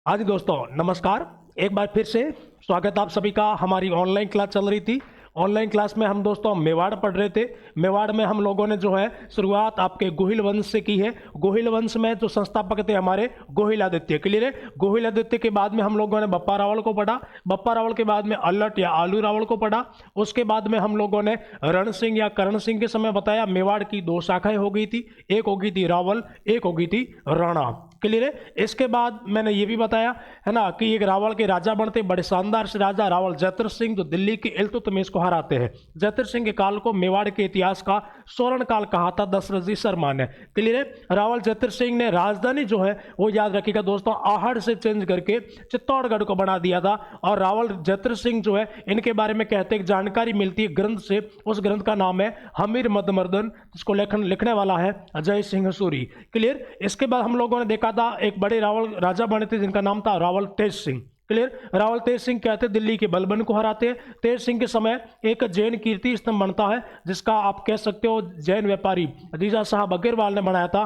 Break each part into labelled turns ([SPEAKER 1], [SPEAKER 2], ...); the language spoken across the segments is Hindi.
[SPEAKER 1] हाँ जी दोस्तों, नमस्कार। एक बार फिर से स्वागत आप सभी का। हमारी ऑनलाइन क्लास चल रही थी। ऑनलाइन क्लास में हम दोस्तों मेवाड़ पढ़ रहे थे। मेवाड़ में हम लोगों ने जो है शुरुआत आपके गोहिल वंश से की है। गोहिल वंश में जो संस्थापक थे हमारे गोहिल आदित्य, क्लियर है। गोहिल आदित्य के बाद में हम लोगों ने बप्पा रावल को पढ़ा। बप्पा रावल के बाद में अल्लट या आलू रावल को पढ़ा। उसके बाद में हम लोगों ने रण सिंह या करण सिंह के समय बताया मेवाड़ की दो शाखाएं हो गई थी, एक हो गई थी रावल, एक हो गई थी राणा, क्लियर है। इसके बाद मैंने ये भी बताया है ना कि एक रावल के राजा बनते, बड़े शानदार से राजा रावल जैतर सिंह जो दिल्ली के इल्तुतमिश को हराते हैं। जैतर सिंह के काल को मेवाड़ के इतिहास का स्वर्ण काल कहा था दशरथ जी शर्मा ने, क्लियर है। रावल जैतर सिंह ने राजधानी जो है वो याद रखिएगा दोस्तों आहड़ से चेंज करके चित्तौड़गढ़ को बना दिया था। और रावल जैतर सिंह जो है इनके बारे में कहते हैं जानकारी मिलती है ग्रंथ से। उस ग्रंथ का नाम है हमीर मदमर्दन, जिसको लिखने वाला है अजय सिंह सूरी, क्लियर। इसके बाद हम लोगों ने देखा था एक बड़े रावल राजा बने थे जिनका नाम था रावल तेज सिंह, क्लियर। रावल तेज सिंह कहते दिल्ली के बलबन को हराते हैं। तेज सिंह के समय एक जैन कीर्ति स्तंभ बनता है जिसका आप कह सकते हो जैन व्यापारी जीजा साहब अग्रवाल ने बनाया था।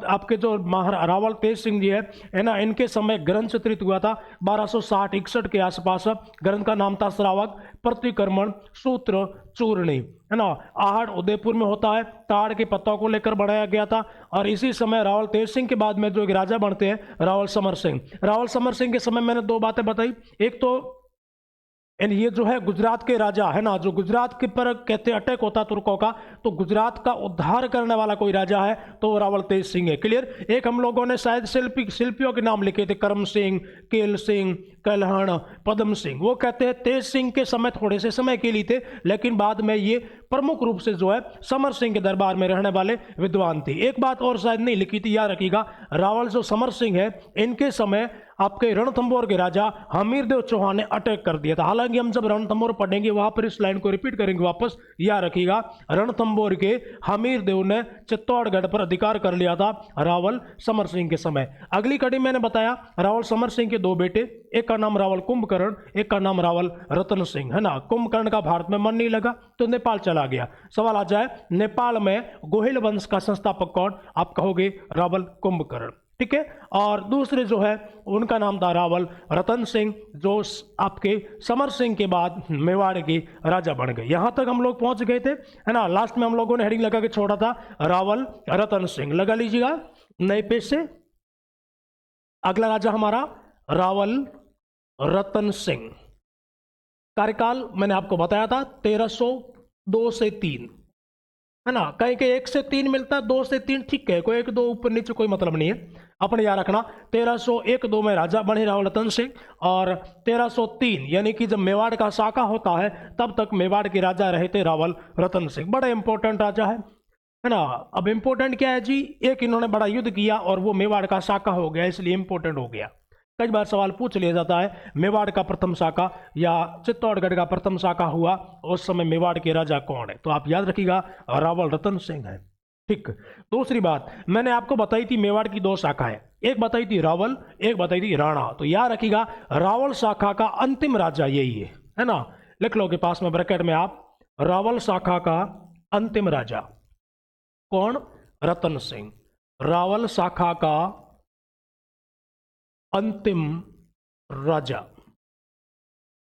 [SPEAKER 1] आपके जो रावल तेज सिंह जी है ना, इनके समय ग्रंथ चित्रित हुआ था 1260-61 के आसपास। ग्रंथ का नाम था श्रावक प्रतिक्रमण सूत्र चूर्णी, है ना। आहड़ उदयपुर में होता है, ताड़ के पत्तों को लेकर बनाया गया था। और इसी समय रावल तेज सिंह के बाद में जो एक राजा बनते हैं रावल समर सिंह। रावल समर सिंह के समय मैंने दो बातें बताई। एक तो ये जो है गुजरात के राजा है ना, जो गुजरात के पर कहते अटैक होता तुर्कों का, तो गुजरात का उद्धार करने वाला कोई राजा है तो वो रावल तेज सिंह है, क्लियर। एक हम लोगों ने शायद शिल्पियों के नाम लिखे थे, करम सिंह, केल सिंह, कलहण, पद्म सिंह। वो कहते हैं तेज सिंह के समय थोड़े से समय के लिए थे, लेकिन बाद में ये प्रमुख रूप से जो है समर सिंह के दरबार में रहने वाले विद्वान थे। एक बात और शायद नहीं लिखी थी, याद रखिएगा। रावल जो समर सिंह है इनके समय आपके रणथंभौर के राजा हमीरदेव चौहान ने अटैक कर दिया था। हालांकि हम जब रणथंभौर पढ़ेंगे वहां पर इस लाइन को रिपीट करेंगे वापस, याद रखिएगा। रणथंभौर के हमीरदेव ने चित्तौड़गढ़ पर अधिकार कर लिया था रावल समर सिंह के समय। अगली कड़ी मैंने बताया रावल समर सिंह के दो बेटे, एक का नाम रावल कुंभकर्ण, एक का नाम रावल रतन सिंह, है ना। कुंभकर्ण का भारत में मन नहीं लगा तो नेपाल चला गया। सवाल आ जाए नेपाल में गोहिल वंश का संस्थापक कौन, आप कहोगे रावल कुंभकर्ण, ठीक है। और दूसरे जो है उनका नाम था रावल रतन सिंह, जो आपके समर सिंह के बाद मेवाड़ के राजा बन गए। यहां तक हम लोग पहुंच गए थे, है ना। लास्ट में हम लोगों ने हेडिंग लगा के छोड़ा था रावल रतन सिंह, लगा लीजिएगा नए पेज से। अगला राजा हमारा रावल रतन सिंह। कार्यकाल मैंने आपको बताया था 1302 से 3, है ना। कहीं कहीं 1 से 3 मिलता है, 2 से 3 ठीक है, कोई 1-2 ऊपर नीचे कोई मतलब नहीं है, अपने याद रखना। 1301-2 में राजा बने रावल रतन सिंह, और 1303 यानी कि जब मेवाड़ का शाखा होता है तब तक मेवाड़ के राजा रहे थे रावल रतन सिंह। बड़ा इंपॉर्टेंट राजा है ना। अब इंपॉर्टेंट क्या है जी, एक इन्होंने बड़ा युद्ध किया और वो मेवाड़ का शाखा हो गया, इसलिए इंपॉर्टेंट हो गया। कई बार सवाल पूछ लिया जाता है मेवाड़ का प्रथम शाखा या चित्तौड़गढ़ का प्रथम शाखा हुआ उस समय मेवाड़ के राजा कौन है, तो आप याद रखिएगा रावल रतन सिंह है, ठीक। दूसरी बात मैंने आपको बताई थी मेवाड़ की दो शाखाएं, एक बताई थी रावल, एक बताई थी राणा। तो याद रखिएगा रावल शाखा का अंतिम राजा यही है ना। लिख लो के पास में ब्रैकेट में आप, रावल शाखा का अंतिम राजा कौन, रतन सिंह। रावल शाखा का अंतिम राजा,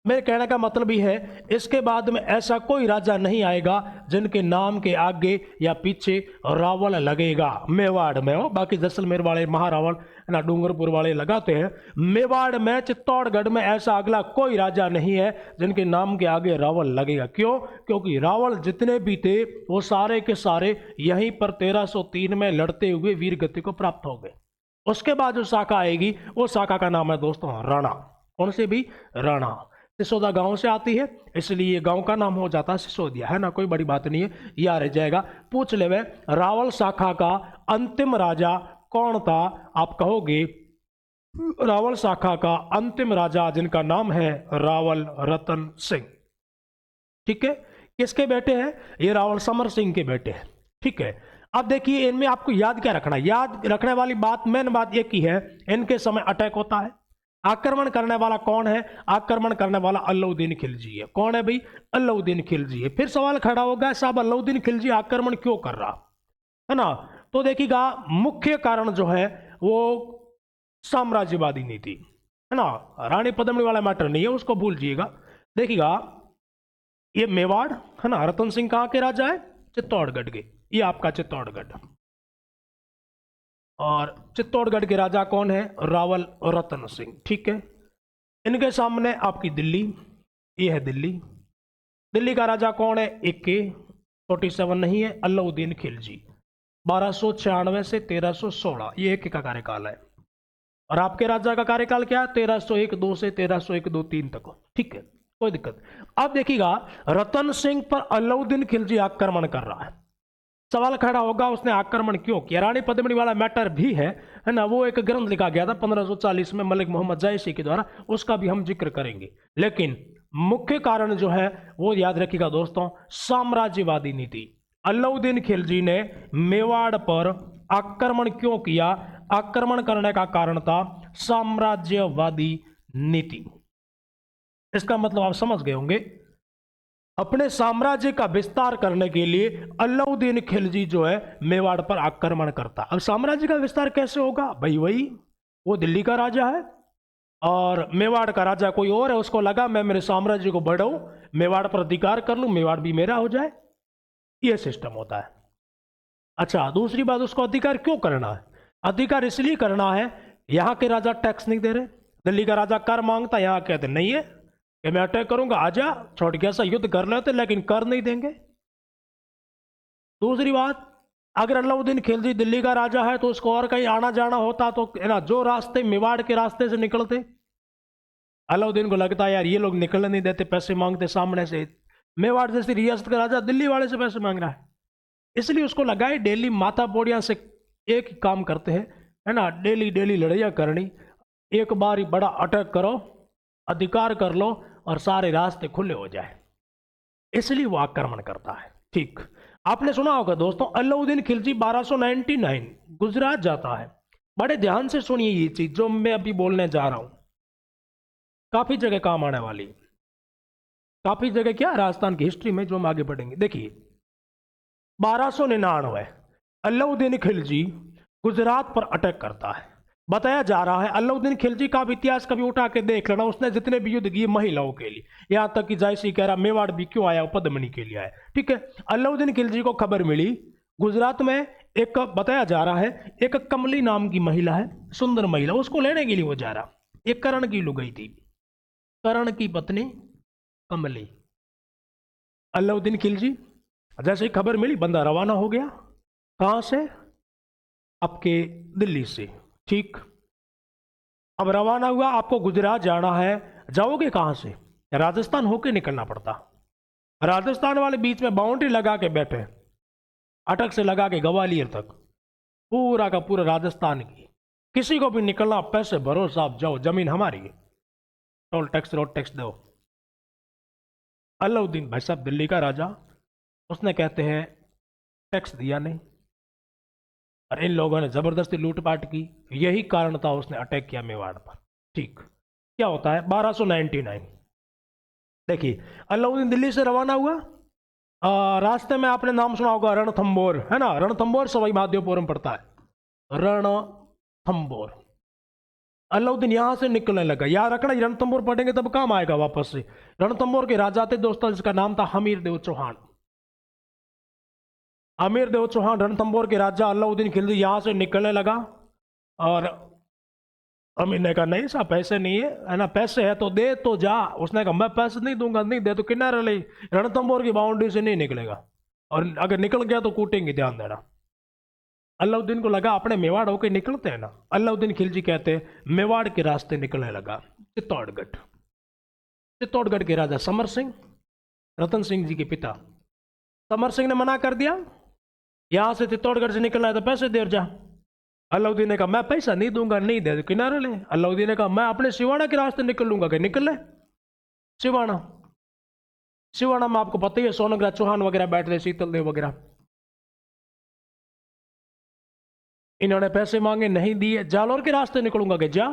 [SPEAKER 1] मेरे कहने का मतलब ही है इसके बाद में ऐसा कोई राजा नहीं आएगा जिनके नाम के आगे या पीछे रावल लगेगा मेवाड़ में हो। बाकी जैसलमेर वाले महारावल ना डूंगरपुर वाले लगाते हैं, मेवाड़ में चित्तौड़गढ़ में ऐसा अगला कोई राजा नहीं है जिनके नाम के आगे रावल लगेगा। क्यों? क्योंकि रावल जितने भी थे वो सारे के सारे यहीं पर 1303 में लड़ते हुए वीर गति को प्राप्त हो गए। उसके बाद जो शाखा आएगी वो शाखा का नाम है दोस्तों राणा। कौन से भी? राणा। सिसोदा गांव से आती है इसलिए गांव का नाम हो जाता है सिसोदिया, है ना। कोई बड़ी बात नहीं है, यह रह जाएगा। पूछ ले रावल शाखा का अंतिम राजा कौन था, आप कहोगे रावल शाखा का अंतिम राजा जिनका नाम है रावल रतन सिंह, ठीक है। किसके बेटे हैं? ये रावल समर सिंह के बेटे हैं, ठीक है। अब देखिए इनमें आपको याद क्या रखना, याद रखने वाली बात मेन बात एक ही है, इनके समय अटैक होता है। आक्रमण करने वाला कौन है? आक्रमण करने वाला अलाउद्दीन खिलजी है। कौन है भाई? अलाउद्दीन खिलजी है। फिर सवाल खड़ा होगा साहब अलाउद्दीन खिलजी आक्रमण क्यों कर रहा है ना। तो देखिएगा मुख्य कारण जो है वो साम्राज्यवादी नीति, है ना। रानी पद्मिनी वाला मैटर नहीं है, उसको भूल जाइएगा। देखिएगा ये मेवाड़ है ना, रतन सिंह कहाँ के राजा है, चित्तौड़गढ़ के। ये आपका चित्तौड़गढ़, और चित्तौड़गढ़ के राजा कौन है, रावल रतन सिंह। ठीक है, इनके सामने आपकी दिल्ली, ये है दिल्ली। दिल्ली का राजा कौन है, AK 47 नहीं है, अलाउद्दीन खिलजी, 1296 से 1316, ये एक का कार्यकाल है। और आपके राजा का कार्यकाल क्या है, 1301-2 से 1301-2-3 तक। ठीक है, कोई दिक्कत। अब देखिएगा रतन सिंह पर अलाउद्दीन खिलजी आक्रमण कर रहा है। सवाल खड़ा होगा उसने आक्रमण क्यों किया। रानी पद्मिनी वाला मैटर भी है ना, वो एक ग्रंथ लिखा गया था 1540 में मलिक मोहम्मद जायसी के द्वारा, उसका भी हम जिक्र करेंगे। लेकिन मुख्य कारण जो है वो याद रखिएगा दोस्तों, साम्राज्यवादी नीति। अलाउद्दीन खिलजी ने मेवाड़ पर आक्रमण क्यों किया, आक्रमण करने का कारण था साम्राज्यवादी नीति। इसका मतलब आप समझ गए होंगे, अपने साम्राज्य का विस्तार करने के लिए अलाउद्दीन खिलजी जो है मेवाड़ पर आक्रमण करता। अब साम्राज्य का विस्तार कैसे होगा भाई, वही वो दिल्ली का राजा है और मेवाड़ का राजा कोई और है, उसको लगा मैं मेरे साम्राज्य को बढ़ाऊं, मेवाड़ पर अधिकार कर लूं, मेवाड़ भी मेरा हो जाए, ये सिस्टम होता है। अच्छा, दूसरी बात, उसको अधिकार क्यों करना है, अधिकार इसलिए करना है यहां के राजा टैक्स नहीं दे रहे। दिल्ली का राजा कर मांगता, यहां कहते नहीं है कि मैं अटैक करूंगा, आजा छोड़ के ऐसा युद्ध कर लेते, लेकिन कर नहीं देंगे। दूसरी बात, अगर अलाउद्दीन खिलजी दिल्ली का राजा है तो उसको और कहीं आना जाना होता तो है ना, जो रास्ते मेवाड़ के रास्ते से निकलते, अलाउद्दीन को लगता है यार ये लोग निकलने नहीं देते, पैसे मांगते सामने से, मेवाड़ जैसी रियासत का राजा दिल्ली वाले से पैसे मांग रहा है, इसलिए उसको लगाए डेली माता पोड़िया से एक ही काम करते हैं, है ना, डेली डेली लड़ाइयाँ करनी, एक बार ही बड़ा अटैक करो, अधिकार कर लो और सारे रास्ते खुले हो जाए, इसलिए वो आक्रमण करता है। ठीक, आपने सुना होगा दोस्तों, अलाउद्दीन खिलजी 1299 गुजरात जाता है। बड़े ध्यान से सुनिए ये चीज जो मैं अभी बोलने जा रहा हूं, काफी जगह काम आने वाली, काफी जगह क्या राजस्थान की हिस्ट्री में जो हम आगे बढ़ेंगे। देखिए 1299 अलाउद्दीन खिलजी गुजरात पर अटैक करता है। बताया जा रहा है अलाउद्दीन खिलजी का इतिहास कभी उठा के देख लेना, उसने जितने भी युद्ध किए महिलाओं के लिए, यहां तक कि जायसी कह रहा मेवाड़ भी क्यों आया, पद्मिनी के लिए आया। ठीक है, अलाउद्दीन खिलजी को खबर मिली गुजरात में एक, बताया जा रहा है एक कमली नाम की महिला है, सुंदर महिला, उसको लेने के लिए वो जा रहा। एक करण की लुगाई थी, करण की पत्नी कमली। अलाउद्दीन खिलजी जैसे ही खबर मिली बंदा रवाना हो गया, कहां से, आपके दिल्ली से। ठीक, अब रवाना हुआ, आपको गुजरात जाना है, जाओगे कहां से, राजस्थान होके निकलना पड़ता। राजस्थान वाले बीच में बाउंड्री लगा के बैठे, अटक से लगा के ग्वालियर तक, पूरा का पूरा राजस्थान की, किसी को भी निकलना, पैसे भरो साहब, जाओ, जमीन हमारी है, टोल टैक्स रोड टैक्स दो। अलाउद्दीन भाई साहब दिल्ली का राजा, उसने कहते हैं टैक्स दिया नहीं, और इन लोगों ने जबरदस्ती लूटपाट की, यही कारण था उसने अटैक किया मेवाड़ पर। ठीक, क्या होता है 1299, देखिए अलाउद्दीन दिल्ली से रवाना हुआ, रास्ते में आपने नाम सुना होगा रणथंबोर, है ना, रणथंबोर सवाई माधोपुरम पड़ता है, रणथंबोर। अलाउद्दीन यहां से निकलने लगा, याद रखना रणथंबोर पढ़ेंगे तब काम आएगा वापस से। रणथंबोर के राजा थे दोस्तों जिसका नाम था हमीर देव चौहान। अमीर देव चौहान रणथंबोर के राजा, अलाउद्दीन खिलजी यहां से निकलने लगा, और अमीर ने कहा नहीं साहब पैसे नहीं है ना, पैसे है तो दे तो जा। उसने कहा मैं पैसे नहीं दूंगा, नहीं दे तो किनारे ले, रणथंबोर की बाउंड्री से नहीं निकलेगा, और अगर निकल गया तो कूटेंगे, ध्यान देना। अलाउद्दीन को लगा अपने मेवाड़ होकर निकलते हैं ना, अलाउद्दीन खिलजी कहते हैं मेवाड़ के रास्ते निकलने लगा, चित्तौड़गढ़। चित्तौड़गढ़ के राजा समर सिंह, रतन सिंह जी के पिता, समर सिंह ने मना कर दिया, यहां से चित्तौड़गढ़ से निकलना है तो पैसे दे जा। अलाउद्दीन ने कहा मैं पैसा नहीं दूंगा, नहीं दे, किनारे ले। अलाउद्दीन ने कहा मैं अपने सिवाना के रास्ते निकल लूंगा, कि निकल ले। सिवाना, सिवाना में आपको पता ही है सोनग्राह चौहान वगैरह बैठते, शीतल देव वगैरह, इन्होंने पैसे मांगे नहीं दिए, जालौर के रास्ते निकलूंगा, कि जा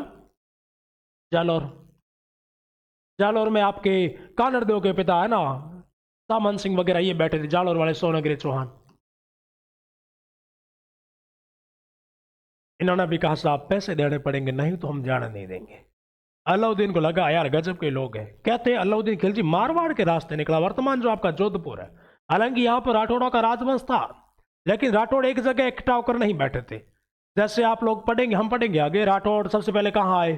[SPEAKER 1] जालौर। जालौर में आपके कानड़ देव के पिता है ना सामन सिंह वगैरह, ये बैठे थे, जालौर वाले सोनग्राह चौहान। इन्होंने भी कहा साहब पैसे देने पड़ेंगे, नहीं तो हम जाने नहीं देंगे। अलाउद्दीन को लगा यार गजब के लोग हैं। कहते हैं अलाउद्दीन खिलजी मारवाड़ के रास्ते निकला, वर्तमान जो आपका जोधपुर है। हालांकि यहाँ पर राठौड़ों का राजवंश था, लेकिन राठौड़ एक जगह इकट्ठा होकर नहीं बैठे थे। जैसे आप लोग पढ़ेंगे, हम पढ़ेंगे आगे, राठौड़ सबसे पहले कहाँ आए,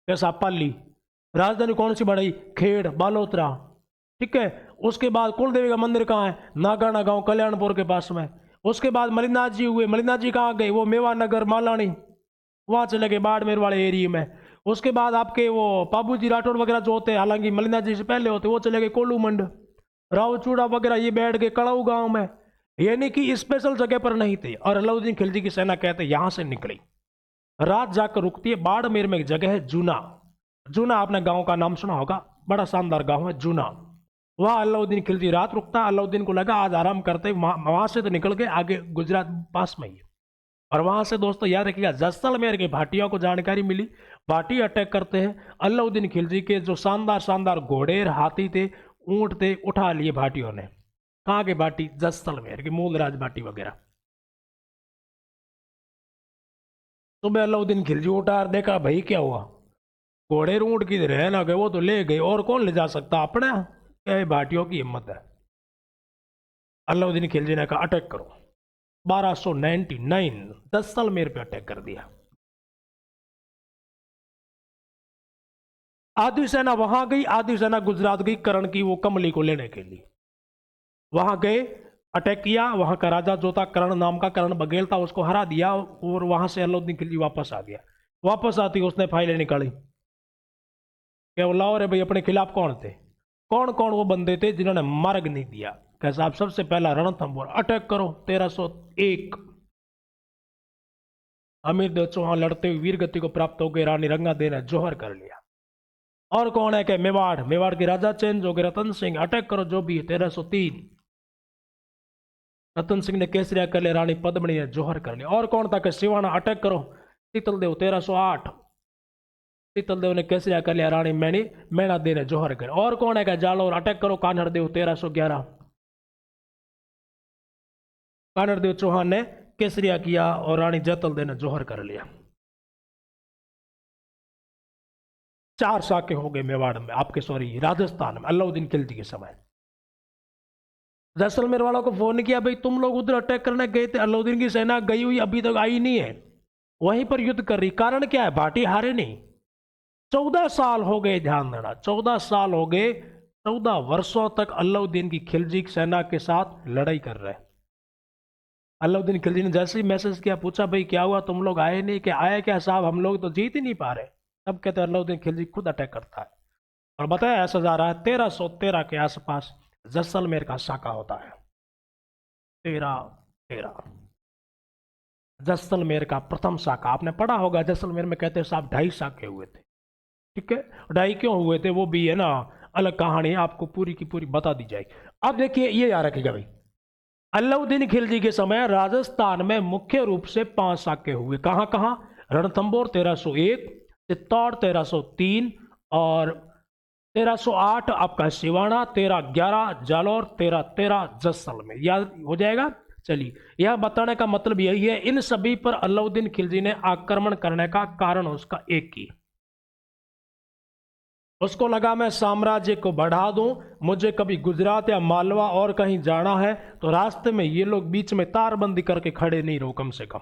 [SPEAKER 1] कैसा, पाली। राजधानी कौन सी बढ़ाई, खेड़, बालोतरा, ठीक है। उसके बाद कुलदेवी का मंदिर कहाँ है, नागाना गांव, कल्याणपुर के पास में। उसके बाद मलिनाथ जी हुए, मलिनाथ जी कहाँ गए, वो मेवा नगर, मालानी, वहां चले गए बाड़मेर वाले एरिया में। उसके बाद आपके वो पाबूजी राठौड़ वगैरह जो होते हैं, हालांकि मलिनाथ जी से पहले होते, वो चले गए कोलूमंड, रावचूड़ा वगैरह, ये बैठ गए कड़ाऊ गांव में। यानी कि स्पेशल जगह पर नहीं थे। और अलाउद्दीन खिलजी की सेना कहते यहां से निकली, रात जाकर रुकती है बाड़मेर में, एक जगह है जूना। जूना आपने गांव का नाम सुना होगा, बड़ा शानदार गांव है जूना। वहां अलाउद्दीन खिलजी रात रुकता। अलाउद्दीन को लगा आज आराम करते, वहां से तो निकल गए, आगे गुजरात पास में ही है। और वहां से दोस्तों याद रखिएगा, जैसलमेर के भाटियों को जानकारी मिली, भाटी अटैक करते हैं। अलाउद्दीन खिलजी के जो शानदार शानदार घोड़े, हाथी थे, ऊंट थे, उठा लिए भाटियों ने। कहाँ के भाटी, जैसलमेर के, मूलराज भाटी वगैरह। सुबह अलाउद्दीन खिलजी उठा और देखा भाई क्या हुआ, घोड़े ऊंट किधर है, ना गए, वो तो ले गए, और कौन ले जा सकता अपने, क्या भाटियों की हिम्मत है। अलाउद्दीन खिलजी ने कहा अटैक करो। 1299 जैसलमेर पे अटैक कर दिया। आधी सेना वहां गई, आधी सेना गुजरात गई करण की वो कमली को लेने के लिए। वहां गए, अटैक किया। वहां का राजा जो था करण नाम का, करण बघेल था, उसको हरा दिया। और वहां से अलाउद्दीन खिलजी वापस आ गया। वापस आती उसने फाइलें निकाली, क्या वो लाओ रे भाई, अपने खिलाफ कौन थे, कौन कौन वो बंदे थे जिन्होंने मार्ग नहीं दिया। कैसा, आप सबसे पहला रणथंभौर अटैक करो। 1301 अमीरदेव चौहान लड़ते हुए वीर गति को प्राप्त हो गए, रानी रंगादेवी ने जोहर कर लिया। और कौन है, क्या मेवाड़, मेवाड़ के राजा चेंज हो गए, रतन सिंह अटैक करो जो भी है। 1303 रतन सिंह ने केसरिया कर लिया, रानी पद्मणी ने जोहर कर लिया। और कौन था, कि सिवाना अटैक करो, शीतलदेव 1308 शीतलदेव ने केसरिया कर लिया, रानी मैना दे ने जोहर कर। और कौन है, क्या जालोर अटैक करो, कान्हड़देव 1311 कान्हड़देव चौहान ने केसरिया किया और रानी जैतलदेव ने जोहर कर लिया। 4 साके हो गए मेवाड़ में, आपके सॉरी राजस्थान में, अलाउद्दीन खिलजी के समय। जैसलमेर वालों को फोन किया, भाई तुम लोग उधर अटैक करने गए थे, अलाउद्दीन की सेना गई हुई अभी तक आई नहीं है, वहीं पर युद्ध कर रही। कारण क्या है, भाटी हारे नहीं। 14 साल हो गए, ध्यान देना, 14 साल हो गए, 14 वर्षों तक अलाउद्दीन की खिलजी सेना के साथ लड़ाई कर रहे। अलाउद्दीन खिलजी ने जैसे ही मैसेज किया, पूछा भाई क्या हुआ, तुम लोग आए नहीं, क्या आए क्या साहब, हम लोग तो जीत ही नहीं पा रहे। तब कहते अलाउद्दीन खिलजी खुद अटैक करता है और बताया ऐसा जा रहा है 1313 के आसपास जैसलमेर का साका होता है। 1313 जैसलमेर का प्रथम साका। आपने पढ़ा होगा, जैसलमेर में कहते हैं साहब 2.5 साके हुए थे, ठीक है। 2.5 क्यों हुए थे वो भी है ना अलग कहानी, आपको पूरी की पूरी बता दी जाएगी। अब देखिए ये याद रखिएगा भाई, अलाउद्दीन खिलजी के समय राजस्थान में मुख्य रूप से 5 साके हुए। कहां कहां, रणथंभौर 1301, चित्तौड़ 1303 और 1308 आपका सिवाना, 1311 जालौर, 1313 जैसलमेर। याद हो जाएगा। चलिए, यह बताने का मतलब यही है, इन सभी पर अलाउद्दीन खिलजी ने आक्रमण करने का कारण उसका एक ही, उसको लगा मैं साम्राज्य को बढ़ा दूं, मुझे कभी गुजरात या मालवा और कहीं जाना है तो रास्ते में ये लोग बीच में तारबंदी करके खड़े नहीं रहो कम से कम,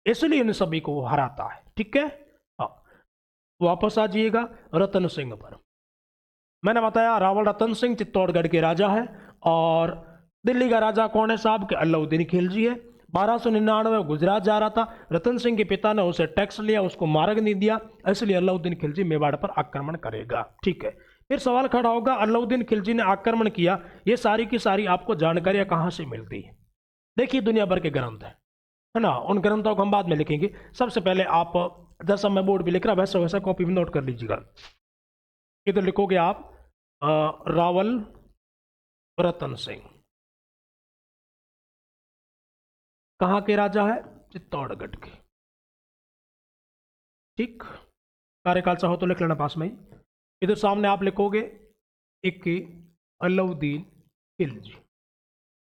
[SPEAKER 1] इसलिए इन सभी को वो हराता है, ठीक है। हाँ, वापस आ जाइएगा रतन सिंह पर। मैंने बताया रावल रतन सिंह चित्तौड़गढ़ के राजा है, और दिल्ली का राजा कौन है साहब, के अलाउद्दीन खिलजी है। 1299 गुजरात जा रहा था, रतन सिंह के पिता ने उसे टैक्स लिया, उसको मार्ग नहीं दिया, इसलिए अलाउद्दीन खिलजी मेवाड़ पर आक्रमण करेगा, ठीक है। फिर सवाल खड़ा होगा, अलाउद्दीन खिलजी ने आक्रमण किया, ये सारी की सारी आपको जानकारियां कहां से मिलती है। देखिए दुनिया भर के ग्रंथ है ना, उन ग्रंथों को हम बाद में लिखेंगे। सबसे पहले आप, जैसा मैं बोर्ड भी लिख रहा वैसा वैसा कॉपी में नोट कर लीजिएगा। इधर लिखोगे आप रावल रतन सिंह, कहां के राजा है, चित्तौड़गढ़ के, ठीक। कार्यकाल चाहो तो लिख लेना पास में ही। इधर सामने आप लिखोगे एक अलाउद्दीन खिलजी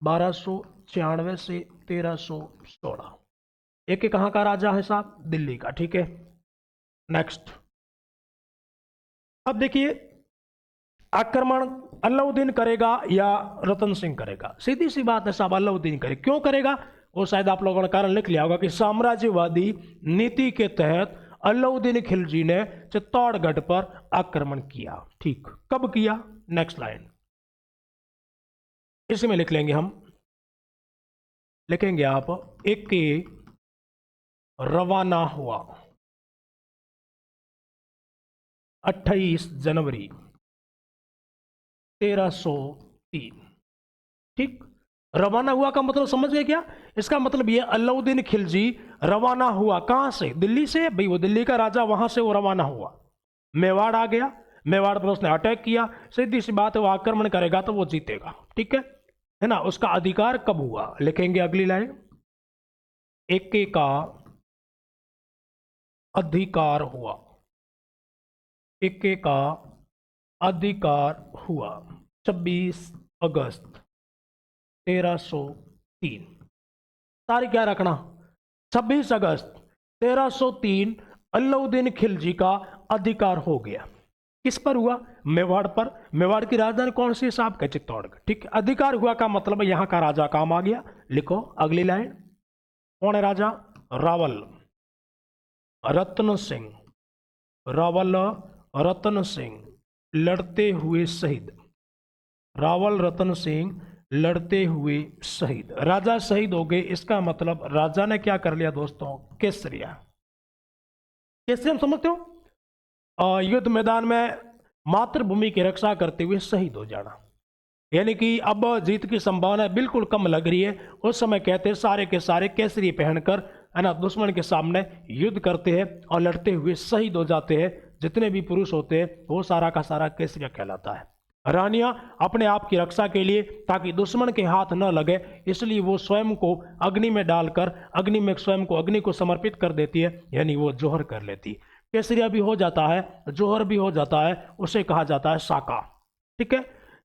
[SPEAKER 1] 1296 से 1316, एक कहां का राजा है साहब, दिल्ली का, ठीक है। नेक्स्ट अब देखिए आक्रमण अलाउद्दीन करेगा या रतन सिंह करेगा? सीधी सी बात है साहब, अलाउद्दीन करे। क्यों करेगा? वो शायद आप लोगों ने कारण लिख लिया होगा कि साम्राज्यवादी नीति के तहत अलाउद्दीन खिलजी ने चित्तौड़गढ़ पर आक्रमण किया। ठीक, कब किया? नेक्स्ट लाइन इसी में लिख लेंगे हम, लिखेंगे आप, एक के रवाना हुआ 28 जनवरी 1303। ठीक, रवाना हुआ का मतलब समझ गए क्या? इसका मतलब ये अलाउद्दीन खिलजी रवाना हुआ कहां से? दिल्ली से। भाई वो दिल्ली का राजा, वहां से वो रवाना हुआ, मेवाड़ आ गया, मेवाड़ पर उसने अटैक किया। सीधी सी बात है, वो आक्रमण करेगा तो वो जीतेगा। ठीक है ना? उसका अधिकार कब हुआ? लिखेंगे अगली लाइन, एके का अधिकार हुआ, एके का अधिकार हुआ 26 अगस्त 1303। तारीख क्या रखना? 26 अगस्त 1303 अलाउद्दीन खिलजी का अधिकार हो गया। किस पर हुआ? मेवाड़ पर। मेवाड़ की राजधानी कौन सी? साहब का चित्तौड़गढ़। ठीक, अधिकार हुआ का मतलब यहां का राजा काम आ गया। लिखो अगली लाइन, कौन है राजा? रावल रतन सिंह। रावल रतन सिंह लड़ते हुए शहीद। रावल रतन सिंह लड़ते हुए शहीद। राजा शहीद हो गए, इसका मतलब राजा ने क्या कर लिया दोस्तों? केसरिया। केसरिया समझते हो? युद्ध मैदान में मातृभूमि की रक्षा करते हुए शहीद हो जाना, यानी कि अब जीत की संभावना बिल्कुल कम लग रही है। उस समय कहते हैं सारे के सारे केसरी पहनकर, है ना, दुश्मन के सामने युद्ध करते हैं और लड़ते हुए शहीद हो जाते हैं। जितने भी पुरुष होते हैं वो सारा का सारा केसरिया कहलाता है। रानियां अपने आप की रक्षा के लिए, ताकि दुश्मन के हाथ न लगे, इसलिए वो स्वयं को अग्नि में डालकर, अग्नि में स्वयं को, अग्नि को समर्पित कर देती है, यानी वो जोहर कर लेती। केसरिया भी हो जाता है, जोहर भी हो जाता है, उसे कहा जाता है साका। ठीक है,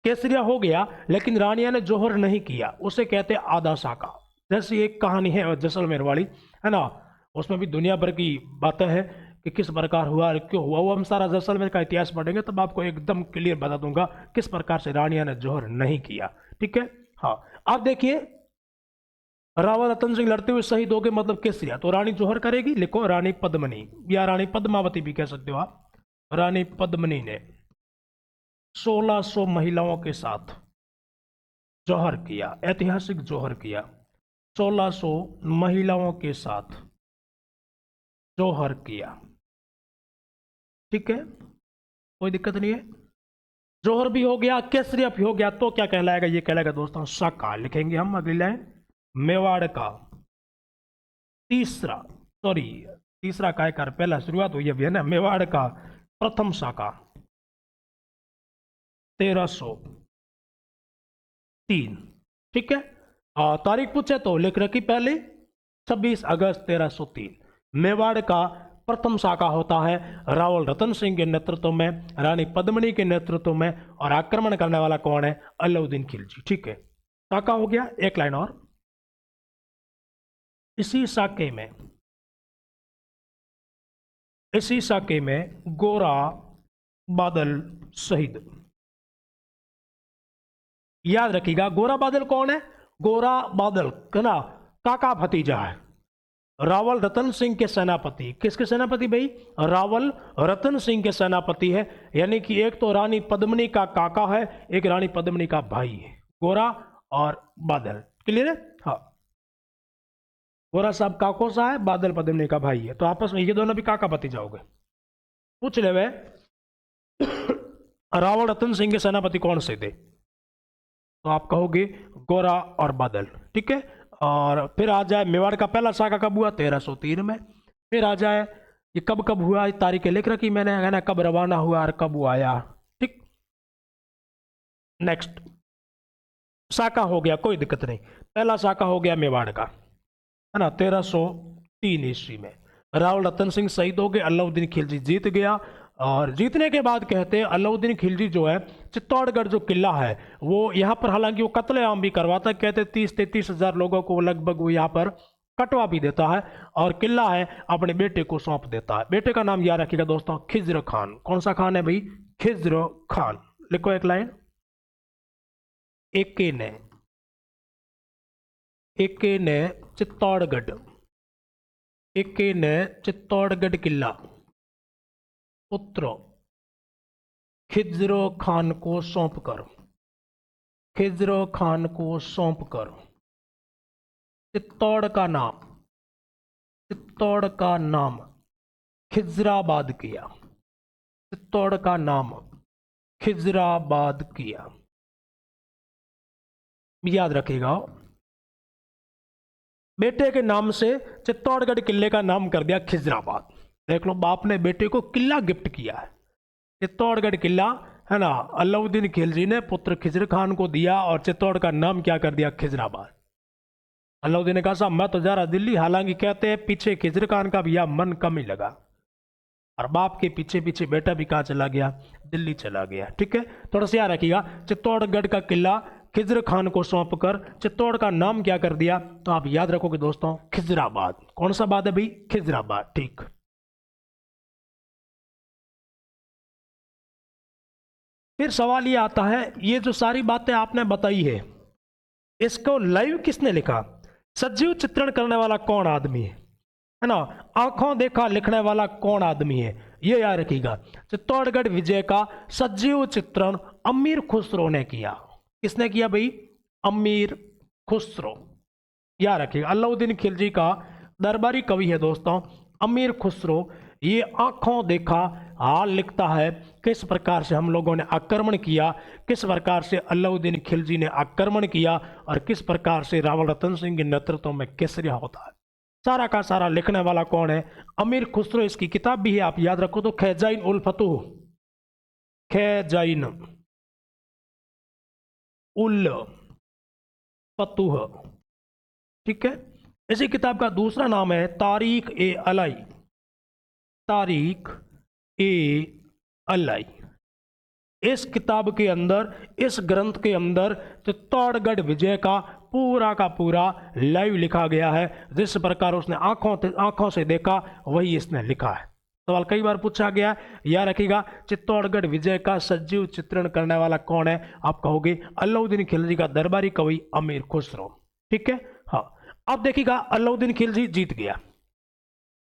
[SPEAKER 1] केसरिया हो गया, लेकिन रानिया ने जोहर नहीं किया, उसे कहते हैं आधा साका। जैसी एक कहानी है जैसलमेर वाली, है ना, उसमें भी दुनिया भर की बातें हैं कि किस प्रकार हुआ और क्यों हुआ। वो हम सारा जैसलमेर का इतिहास पढ़ेंगे तब आपको एकदम क्लियर बता दूंगा किस प्रकार से रानिया ने जोहर नहीं किया। ठीक है, हाँ। अब देखिए, रावल रतन सिंह लड़ते हुए शहीद हो गए, मतलब केसरिया, तो रानी जोहर करेगी। लिखो रानी पद्मनी या रानी पद्मावती भी कह सकते हो आप। रानी पद्मनी ने 1600 महिलाओं के साथ जोहर किया, ऐतिहासिक जोहर किया। 1600 महिलाओं के साथ जोहर किया। ठीक है, कोई दिक्कत नहीं है। जोहर भी हो गया, केसरिया भी हो गया, तो क्या कहलाएगा? ये कहलाएगा दोस्तों साका। लिखेंगे हम अगली लाइन, मेवाड़ का तीसरा, सॉरी तीसरा काय कर, पहला शुरुआत हुई अभी है ना, मेवाड़ का प्रथम साका 1303। ठीक है, तारीख पूछे तो लिख रखी पहले 26 अगस्त 1303। मेवाड़ का प्रथम शाखा होता है रावल रतन सिंह के नेतृत्व में, रानी पद्मनी के नेतृत्व में, और आक्रमण करने वाला कौन है? अलाउद्दीन खिलजी। ठीक है, शाखा हो गया। एक लाइन और, इसी शाखे में गोरा बादल शहीद। याद रखिएगा, गोरा बादल कौन है? गोरा बादल ना काका भतीजा है रावल रतन सिंह के सेनापति। किसके सेनापति भाई? रावल रतन सिंह के सेनापति है, यानी कि एक तो रानी पद्मनी का काका है, एक रानी पद्मनी का भाई है, गोरा और बादल। क्लियर है? हाँ, गोरा साहब काको सा है, बादल पद्मनी का भाई है, तो आपस में ये दोनों भी काका भतीजा हो गए। पूछ ले वे रावल रतन सिंह के सेनापति कौन से थे, तो आप कहोगे गोरा और बादल। ठीक है, और फिर आ जाए मेवाड़ का पहला शाखा कब हुआ? 1303 में। फिर आ जाए ये कब कब हुआ, तारीखें लिख रखी मैंने, है ना, कब रवाना हुआ और कब वो आया। ठीक, नेक्स्ट शाखा हो गया, कोई दिक्कत नहीं। पहला शाखा हो गया मेवाड़ का, है ना, 1303 ईस्वी में रावल रतन सिंह शहीद हो गए, अलाउद्दीन खिलजी जीत गया। और जीतने के बाद कहते हैं अलाउद्दीन खिलजी जो है, चित्तौड़गढ़ जो किला है वो यहाँ पर, हालांकि वो कत्लेआम भी करवाता है, कहते 30-33 हजार लोगों को लगभग वो यहाँ पर कटवा भी देता है, और किला है अपने बेटे को सौंप देता है। बेटे का नाम याद रखिएगा दोस्तों, खिज्र खान। कौन सा खान है भाई? खिज्र खान। लिखो एक लाइन, एके ने चित्तौड़गढ़, एके ने चित्तौड़गढ़ किला पुत्र खिज्र खान को सौंपकर, खिज्र खान को सौंपकर चित्तौड़ का नाम, चित्तौड़ का नाम खिज्राबाद किया, चित्तौड़ का नाम खिज्राबाद किया। याद रखिएगा, बेटे के नाम से चित्तौड़गढ़ किले का नाम कर दिया खिज्राबाद। देख लो, बाप ने बेटे को किला गिफ्ट किया है, चित्तौड़गढ़ किला है ना, अलाउद्दीन खिलजी ने पुत्र खिज्र खान को दिया और चित्तौड़ का नाम क्या कर दिया, खिज्राबाद। अलाउद्दीन ने कहा साहब मैं तो जा रहा दिल्ली, हालांकि कहते हैं पीछे खिज्र खान का भी मन कम ही लगा, और बाप के पीछे पीछे बेटा भी कहाँ चला गया, दिल्ली चला गया। ठीक है, थोड़ा सा याद रखिएगा, चित्तौड़गढ़ का किला खिज्र खान को सौंपकर चित्तौड़ का नाम क्या कर दिया, तो आप याद रखोगे दोस्तों खिज्राबाद। कौन सा बात है भाई, खिज्राबाद। ठीक, फिर सवाल ये आता है, ये जो सारी बातें आपने बताई है इसको लाइव किसने लिखा, सजीव चित्रण करने वाला कौन आदमी है ना, आंखों देखा लिखने वाला कौन आदमी है, ये याद रखिएगा। चित्तौड़गढ़ विजय का सजीव चित्रण अमीर खुसरो ने किया। किसने किया भाई, अमीर खुसरो। याद रखिएगा, अलाउद्दीन खिलजी का दरबारी कवि है दोस्तों अमीर खुसरो। ये आंखों देखा हाल लिखता है किस प्रकार से हम लोगों ने आक्रमण किया, किस प्रकार से अलाउद्दीन खिलजी ने आक्रमण किया और किस प्रकार से रावल रतन सिंह के नेतृत्व में केसरिया होता है। सारा का सारा लिखने वाला कौन है, अमीर खुसरो। इसकी किताब भी है, आप याद रखो तो खैजाइन उल फतूह, खैजाइन उल फतूह। ठीक है, इसी किताब का दूसरा नाम है तारीख ए अलाई, तारीख ए अलाई। इस किताब के अंदर, इस ग्रंथ के अंदर चित्तौड़गढ़ विजय का पूरा लाइव लिखा गया है। जिस प्रकार उसने आंखों से देखा वही इसने लिखा है। सवाल कई बार पूछा गया, याद रखिएगा चित्तौड़गढ़ विजय का सजीव चित्रण करने वाला कौन है, आप कहोगे अलाउद्दीन खिलजी का दरबारी कवि अमीर खुसरो। ठीक है, हाँ। अब देखिएगा अलाउद्दीन खिलजी जीत गया,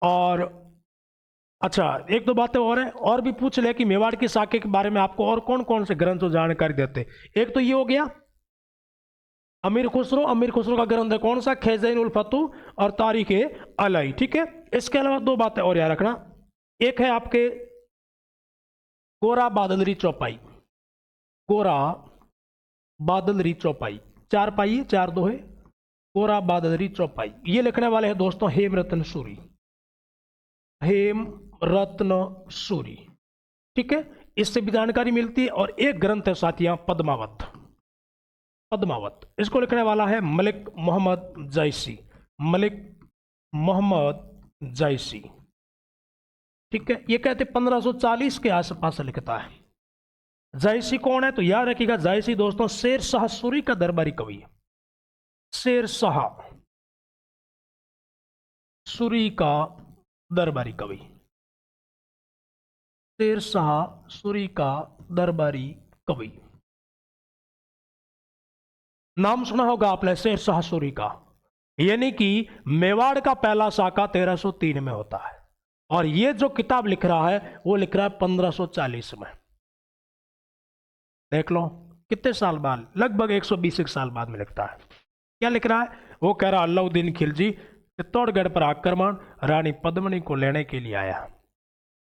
[SPEAKER 1] और अच्छा एक दो बातें और है, और भी पूछ ले कि मेवाड़ की साके के बारे में आपको और कौन कौन से ग्रंथ जानकारी देते। एक तो ये हो गया अमीर खुसरो, अमीर खुसरो का ग्रंथ है कौन सा, खैज़ैन उल फतूह और तारीख ए अलाई। ठीक है, इसके अलावा दो बातें और याद रखना, एक है आपके गोरा बादलरी चौपाई, गोरा बादलरी चौपाई, चार पाई चार दो है, गोरा बादलरी चौपाई। ये लिखने वाले हैं दोस्तों हेमरत्न सूरी, हेम रत्न सूरी। ठीक है, इससे भी जानकारी मिलती है। और एक ग्रंथ है साथियां पद्मावत, पद्मावत, इसको लिखने वाला है मलिक मोहम्मद जायसी, मलिक मोहम्मद जायसी। ठीक है, ये कहते 1540 के आसपास लिखता है। जायसी कौन है, तो याद रखिएगा जायसी दोस्तों शेर शाह सूरी का दरबारी कवि है, शेर शाह सूरी का दरबारी कवि, शेर शाह सूरी का दरबारी कवि। नाम सुना होगा आपने शेर शाह सूरी का, यानी कि मेवाड़ का पहला साका 1303 में होता है, और ये जो किताब लिख रहा है वो लिख रहा है 1540 में। देख लो कितने साल बाद, लगभग 120 साल बाद में लिखता है। क्या लिख रहा है, वो कह रहा अलाउद्दीन खिलजी चित्तौड़गढ़ पर आक्रमण रानी पद्मिनी को लेने के लिए आया।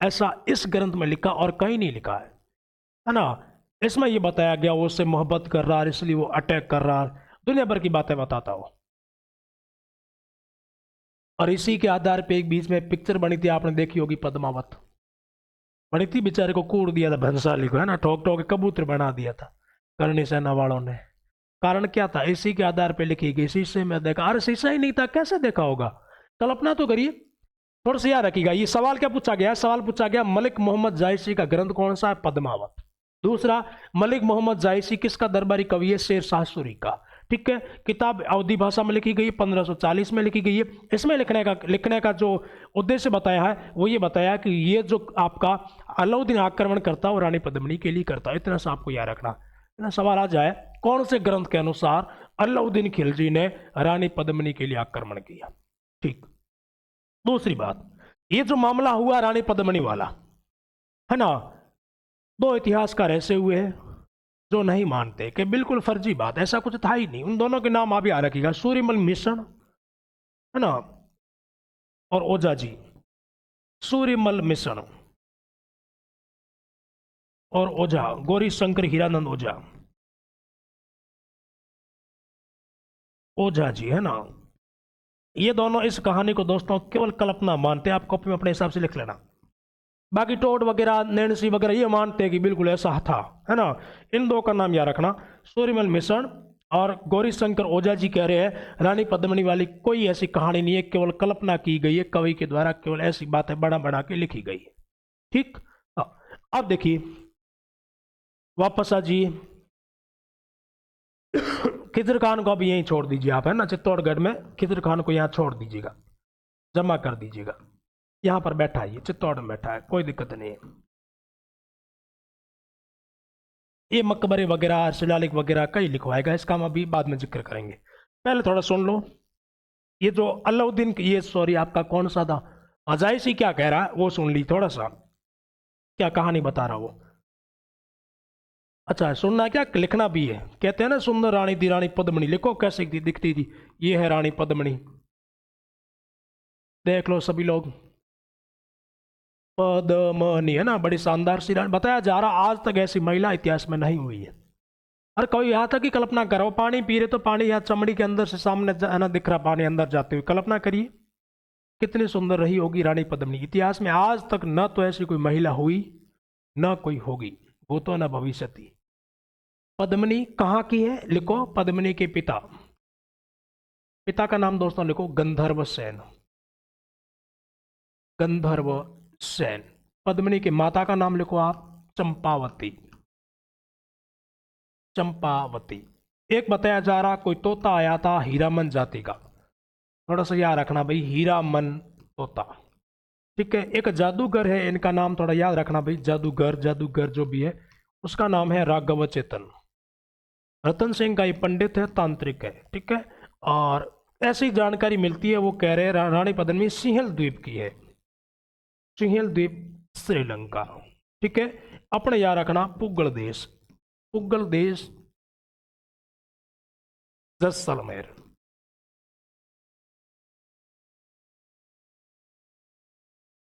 [SPEAKER 1] ऐसा इस ग्रंथ में लिखा और कहीं नहीं लिखा है ना। इसमें ये बताया गया वो उससे मोहब्बत कर रहा है इसलिए वो अटैक कर रहा है, दुनिया भर की बातें बताता हो। और इसी के आधार पे एक बीच में पिक्चर बनी थी, आपने देखी होगी, पद्मावत बनी थी, बेचारे को कूड़ दिया था भंसाली को, है ना, ठोक ठोक के कबूतर बना दिया था करनी सेना वालों ने। कारण क्या था, इसी के आधार पे लिखी गई। शीशे में देखा, अरे शीशा ही नहीं था, कैसे देखा होगा, कल्पना तो करिए। थोड़ा सा याद रखिएगा, ये सवाल क्या पूछा गया, सवाल पूछा गया मलिक मोहम्मद जायसी का ग्रंथ कौन सा है, पद्मावत। दूसरा, मलिक मोहम्मद जायसी किसका दरबारी कवि है, शेर शाह सूरी का। ठीक है, किताब अवधी भाषा में लिखी गई है, 1540 में लिखी गई है। इसमें लिखने का जो उद्देश्य बताया है वो ये बताया कि ये जो आपका अलाउद्दीन आक्रमण करता है वो रानी पद्मिनी के लिए करता है। इतना सा आपको याद रखना। इतना सवाल आ जाए कौन से ग्रंथ के अनुसार अलाउद्दीन खिलजी ने रानी पद्मिनी के लिए आक्रमण किया। ठीक, दूसरी बात, ये जो मामला हुआ रानी पद्मिनी वाला है ना, दो इतिहासकार ऐसे हुए हैं जो नहीं मानते कि बिल्कुल फर्जी बात, ऐसा कुछ था ही नहीं। उन दोनों के नाम आप याद रखिएगा, सूर्यमल मिश्र है ना और ओझा जी। सूर्यमल मिश्र और ओझा, गौरी शंकर हीरानंद ओझा, ओझा जी है ना। ये दोनों इस कहानी को दोस्तों केवल कल्पना मानते हैं। आप कॉपी में अपने हिसाब से लिख लेना। बाकी टोड वगैरह, नैन्सी वगैरह ये मानते हैं कि बिल्कुल ऐसा था, है ना। इन दो का नाम याद रखना, सूर्यमल मिश्र और गौरी शंकर ओझा जी कह रहे हैं रानी पद्मिनी वाली कोई ऐसी कहानी नहीं है, केवल कल्पना की गई है कवि के द्वारा, केवल ऐसी बातें बना बना के लिखी गई है। ठीक, अब देखिए वापस आ जी खिजर खान को अभी यहीं छोड़ दीजिए आप, है ना। चित्तौड़गढ़ में खिजर खान को यहाँ छोड़ दीजिएगा, जमा कर दीजिएगा। यहाँ पर बैठा है, ये चित्तौड़ में बैठा है, कोई दिक्कत नहीं है। ये मकबरे वगैरह, शिलालेख वगैरह कई लिखवाएगा, इसका हम अभी बाद में जिक्र करेंगे। पहले थोड़ा सुन लो, ये जो अलाउद्दीन, ये सॉरी आपका कौन सा था, अजाइसी क्या कह रहा है वो सुन ली थोड़ा सा, क्या कहानी बता रहा वो। अच्छा, सुनना क्या, लिखना भी है। कहते हैं ना सुंदर रानी थी रानी पद्मिनी, लिखो कैसे दिखती थी। ये है रानी पद्मिनी, देख लो सभी लोग, पद्मिनी है ना, बड़ी शानदार सी रानी। बताया जा रहा आज तक ऐसी महिला इतिहास में नहीं हुई है। और कोई यहाँ तक की कल्पना करो, पानी पी रहे तो पानी यहाँ चमड़ी के अंदर से सामने है ना दिख रहा, पानी अंदर जाते हुए, कल्पना करिए कितनी सुंदर रही होगी रानी पद्मिनी। इतिहास में आज तक न तो ऐसी कोई महिला हुई न कोई होगी, भूतो न भविष्यति। पद्मिनी कहाँ की है, लिखो पद्मिनी के पिता, पिता का नाम दोस्तों लिखो गंधर्व सेन, गंधर्व सेन। पद्मिनी के माता का नाम लिखो आप चंपावती, चंपावती। एक बताया जा रहा कोई तोता आया था हीरामन जाति का, थोड़ा सा याद रखना भाई, हीरामन तोता। ठीक है, एक जादूगर है, इनका नाम थोड़ा याद रखना भाई, जादूगर, जादूगर जो भी है उसका नाम है राघव चेतन। रतन सिंह का ये पंडित है, तांत्रिक है। ठीक है, और ऐसी जानकारी मिलती है, वो कह रहे हैं रानी पद्मिनी सिंहल द्वीप की है, सिंहल द्वीप श्रीलंका। ठीक है, अपने याद रखना पुगल देश, पुगल देश जैसलमेर।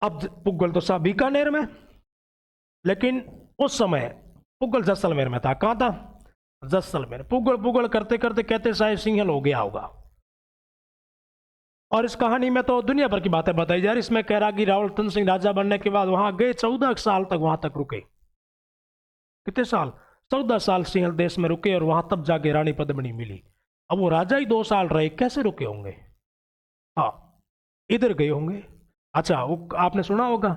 [SPEAKER 1] अब पुगल तो सब बीकानेर में, लेकिन उस समय पुगल जैसलमेर में था। कहां था, जैसलमेर। पुगल पुगल करते करते कहते शायद सिंहल हो गया होगा। और इस कहानी में तो दुनिया भर की बातें बताई जा रही। इसमें कह रहा कि रावल रतन सिंह राजा बनने के बाद वहां गए, 14 साल तक वहां तक रुके। कितने साल, 14 साल सिंहल देश में रुके, और वहां तब जाके रानी पद्मिनी मिली। अब वो राजा ही 2 साल रहे, कैसे रुके होंगे। हाँ, इधर गए होंगे। अच्छा, वो आपने सुना होगा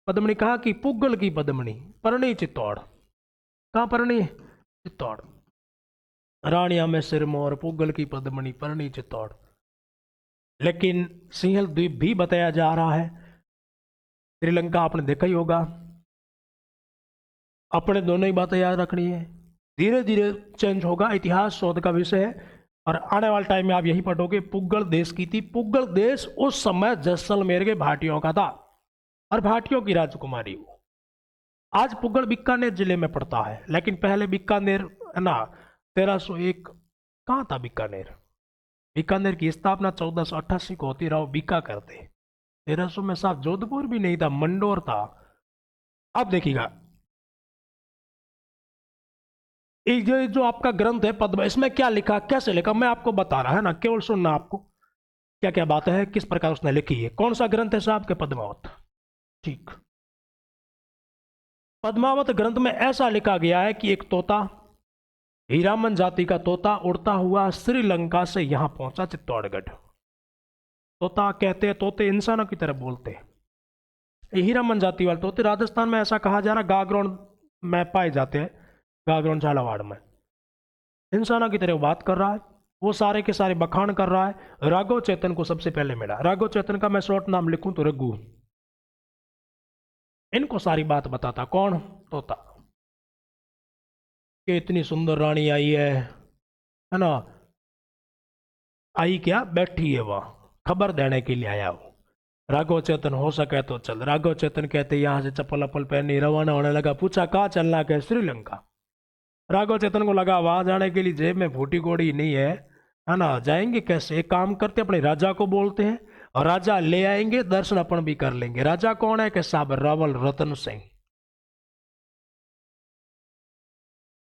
[SPEAKER 1] पद्मिनी कहा कि पुगल की पद्मिनी परणी चित्तौड़। कहाँ परणी, चित्तौड़। रानिया में सिरमौर, पुगल की पद्मिनी परणी चित्तौड़। लेकिन सिंहल द्वीप भी बताया जा रहा है श्रीलंका, आपने देखा ही होगा। अपने दोनों ही बातें याद रखनी है, धीरे धीरे चेंज होगा, इतिहास शोध का विषय है। और आने वाले टाइम में आप यही पढ़ोगे पुगल देश की थी। पुगल देश उस समय जैसलमेर के भाटियों का था, और भाटियों की राजकुमारी वो। आज पुगल बीकानेर जिले में पड़ता है, लेकिन पहले बीकानेर है ना 1301। कहाँ था बीकानेर, बीकानेर की स्थापना 1488 को होती, रहो बीका करते। 1300 में साफ जोधपुर भी नहीं था, मंडोर था। अब देखिएगा ये जो आपका ग्रंथ है पद्म, इसमें क्या लिखा, कैसे लिखा, मैं आपको बता रहा है ना, केवल सुनना आपको क्या क्या बातें हैं, किस प्रकार उसने लिखी है। कौन सा ग्रंथ है साहब के, पद्मावत। ठीक, पद्मावत ग्रंथ में ऐसा लिखा गया है कि एक तोता, हीरामन जाति का तोता उड़ता हुआ श्रीलंका से यहां पहुंचा चित्तौड़गढ़। तोता कहते हैं, तोते इंसानों की तरह बोलते हैं। हीरामन जाति वाले तोते राजस्थान में ऐसा कहा जा रहा गागरोन में पाए जाते हैं, गागरोन झालावाड़ में। इंसानों की तरह वो बात कर रहा है, वो सारे के सारे बखान कर रहा है। राघव चेतन को सबसे पहले मिला। राघव चेतन का मैं शॉर्ट नाम लिखूं तो रघु। इनको सारी बात बताता कौन? तोता। कि इतनी सुंदर रानी आई है ना। आई क्या? बैठी है वहां, खबर देने के लिए आया हूं। राघव चेतन हो सके तो चल। राघव चेतन कहते यहां से चप्पल अप्पल पहनी रवाना होने लगा। पूछा कहाँ चलना? के श्रीलंका। राघव चेतन को लगा वहां जाने के लिए जेब में फूटी कौड़ी नहीं है ना, जाएंगे कैसे? एक काम करते अपने राजा को बोलते हैं और राजा ले आएंगे, दर्शन अपन भी कर लेंगे। राजा कौन है? कि साहब रावल रतन सिंह।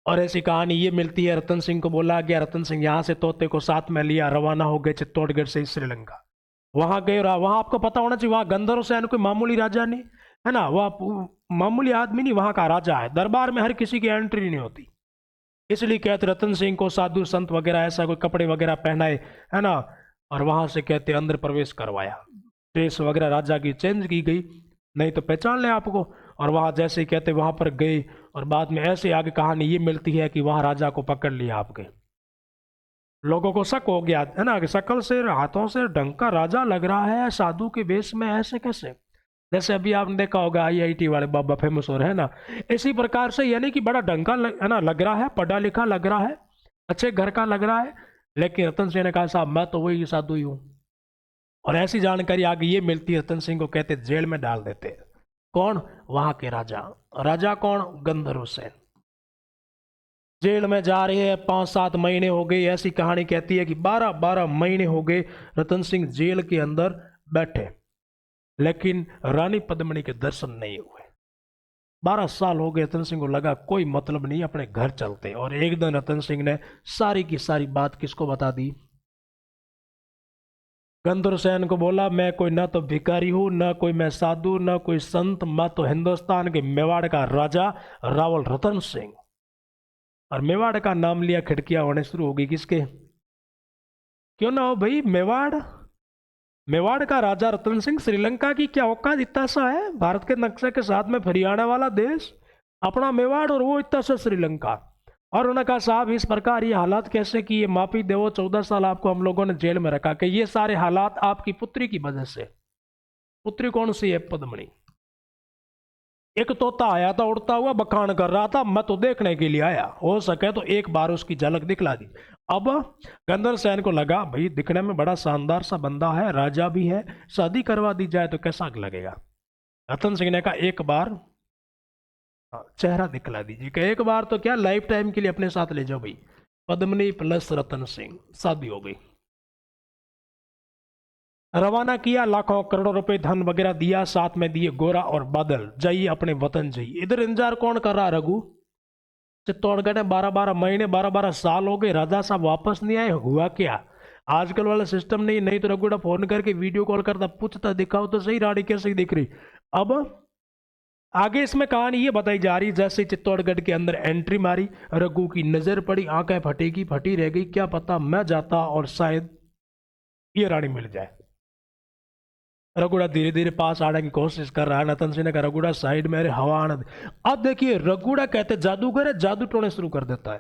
[SPEAKER 1] और ऐसी कहानी ये मिलती है, रतन सिंह को बोला गया, रतन सिंह यहाँ से तोते को साथ में लिया, रवाना हो गए चित्तौड़गढ़ से श्रीलंका। वहां गए और वहां आपको पता होना चाहिए, वहां गंधर्व सेन कोई मामूली राजा नहीं है ना, वह मामूली आदमी नहीं, वहां का राजा है। दरबार में हर किसी की एंट्री नहीं होती, इसलिए कहते रतन सिंह को साधु संत वगैरह ऐसा कोई कपड़े वगैरह पहनाए है ना, और वहां से कहते अंदर प्रवेश करवाया। ड्रेस वगैरह राजा की चेंज की गई, नहीं तो पहचान ले आपको। और वहां जैसे ही कहते वहां पर गए, और बाद में ऐसे आगे कहानी ये मिलती है कि वहां राजा को पकड़ लिया आपके। लोगों को शक हो गया है ना कि शकल से हाथों से ढंग का राजा लग रहा है, साधु के वेश में ऐसे कैसे? जैसे अभी आपने देखा होगा आईआईटी वाले बाबा फेमस हो रहे हैं ना, इसी प्रकार से, यानी कि बड़ा ढंग का है ना लग रहा है, पढ़ा लिखा लग रहा है, अच्छे घर का लग रहा है। लेकिन रतन सिंह ने कहा साहब मैं तो वही साधु ही हूँ। और ऐसी जानकारी आगे ये मिलती है, रतन सिंह को कहते जेल में डाल देते। कौन? वहां के राजा। राजा कौन? गंधर्व सेन। जेल में जा रहे हैं, 5-7 महीने हो गए। ऐसी कहानी कहती है कि 12-12 महीने हो गए रतन सिंह जेल के अंदर बैठे, लेकिन रानी पद्मिनी के दर्शन नहीं हुए। 12 साल हो गए। रतन सिंह को लगा कोई मतलब नहीं, अपने घर चलते। और एक दिन रतन सिंह ने सारी की सारी बात किसको बता दी? गंधर्व सेन को बोला मैं कोई ना तो भिखारी हूं, ना कोई मैं साधु, ना कोई संत, मैं तो हिंदुस्तान के मेवाड़ का राजा रावल रतन सिंह। और मेवाड़ का नाम लिया, खिड़कियां होने शुरू हो गई। किसके? क्यों ना हो भाई, मेवाड़। मेवाड़ का राजा रतन सिंह। श्रीलंका की क्या औकात, इतना सा है भारत के नक्शे के साथ में हरियाणा वाला देश अपना मेवाड़, और वो इतना सा श्रीलंका। और उन्होंने कहा साहब इस प्रकार ये हालात कैसे कि ये माफी देवो, 14 साल आपको हम लोगों ने जेल में रखा, कि ये सारे हालात आपकी पुत्री की वजह से। पुत्री कौन सी है? पद्मिनी। एक तोता आया था उड़ता हुआ, बखान कर रहा था, मैं तो देखने के लिए आया, हो सके तो एक बार उसकी झलक दिखला दी। अब गंधर्व सेन को लगा भाई दिखने में बड़ा शानदार सा बंदा है, राजा भी है, शादी करवा दी जाए तो कैसा लगेगा। रतन सिंह ने कहा एक बार चेहरा दिखला दीजिए, कि एक बार तो क्या लाइफ टाइम के लिए अपने साथ ले जाओ भाई। पद्मिनी प्लस रतन सिंह, शादी हो गई। रवाना किया, लाखों करोड़ों रुपए धन वगैरह दिया, साथ में दिए गोरा और बादल, जाइए अपने वतन जाइए। इधर इंतजार कौन कर रहा? रघु। चित्तौड़गढ़ में 12-12 महीने 12-12 साल हो गए, राजा साहब वापस नहीं आए। हुआ क्या? आजकल वाला सिस्टम नहीं तो रघुड़ा फोन करके वीडियो कॉल करता, पूछता दिखाओ तो सही रानी कैसे दिख रही। अब आगे इसमें कहानी ये बताई जा रही, जैसे चित्तौड़गढ़ के अंदर एंट्री मारी, रघु की नजर पड़ी, आंखें फटेगी फटी रह गई, क्या पता मैं जाता और शायद ये रानी मिल जाए। रघुड़ा धीरे धीरे पास आने की कोशिश कर रहा है। नतन सिंह ने कहा रघुड़ा साइड में, अरे हवा आने दे। अब देखिए रघुड़ा कहते जादूगर है, जादू टोने शुरू कर देता है।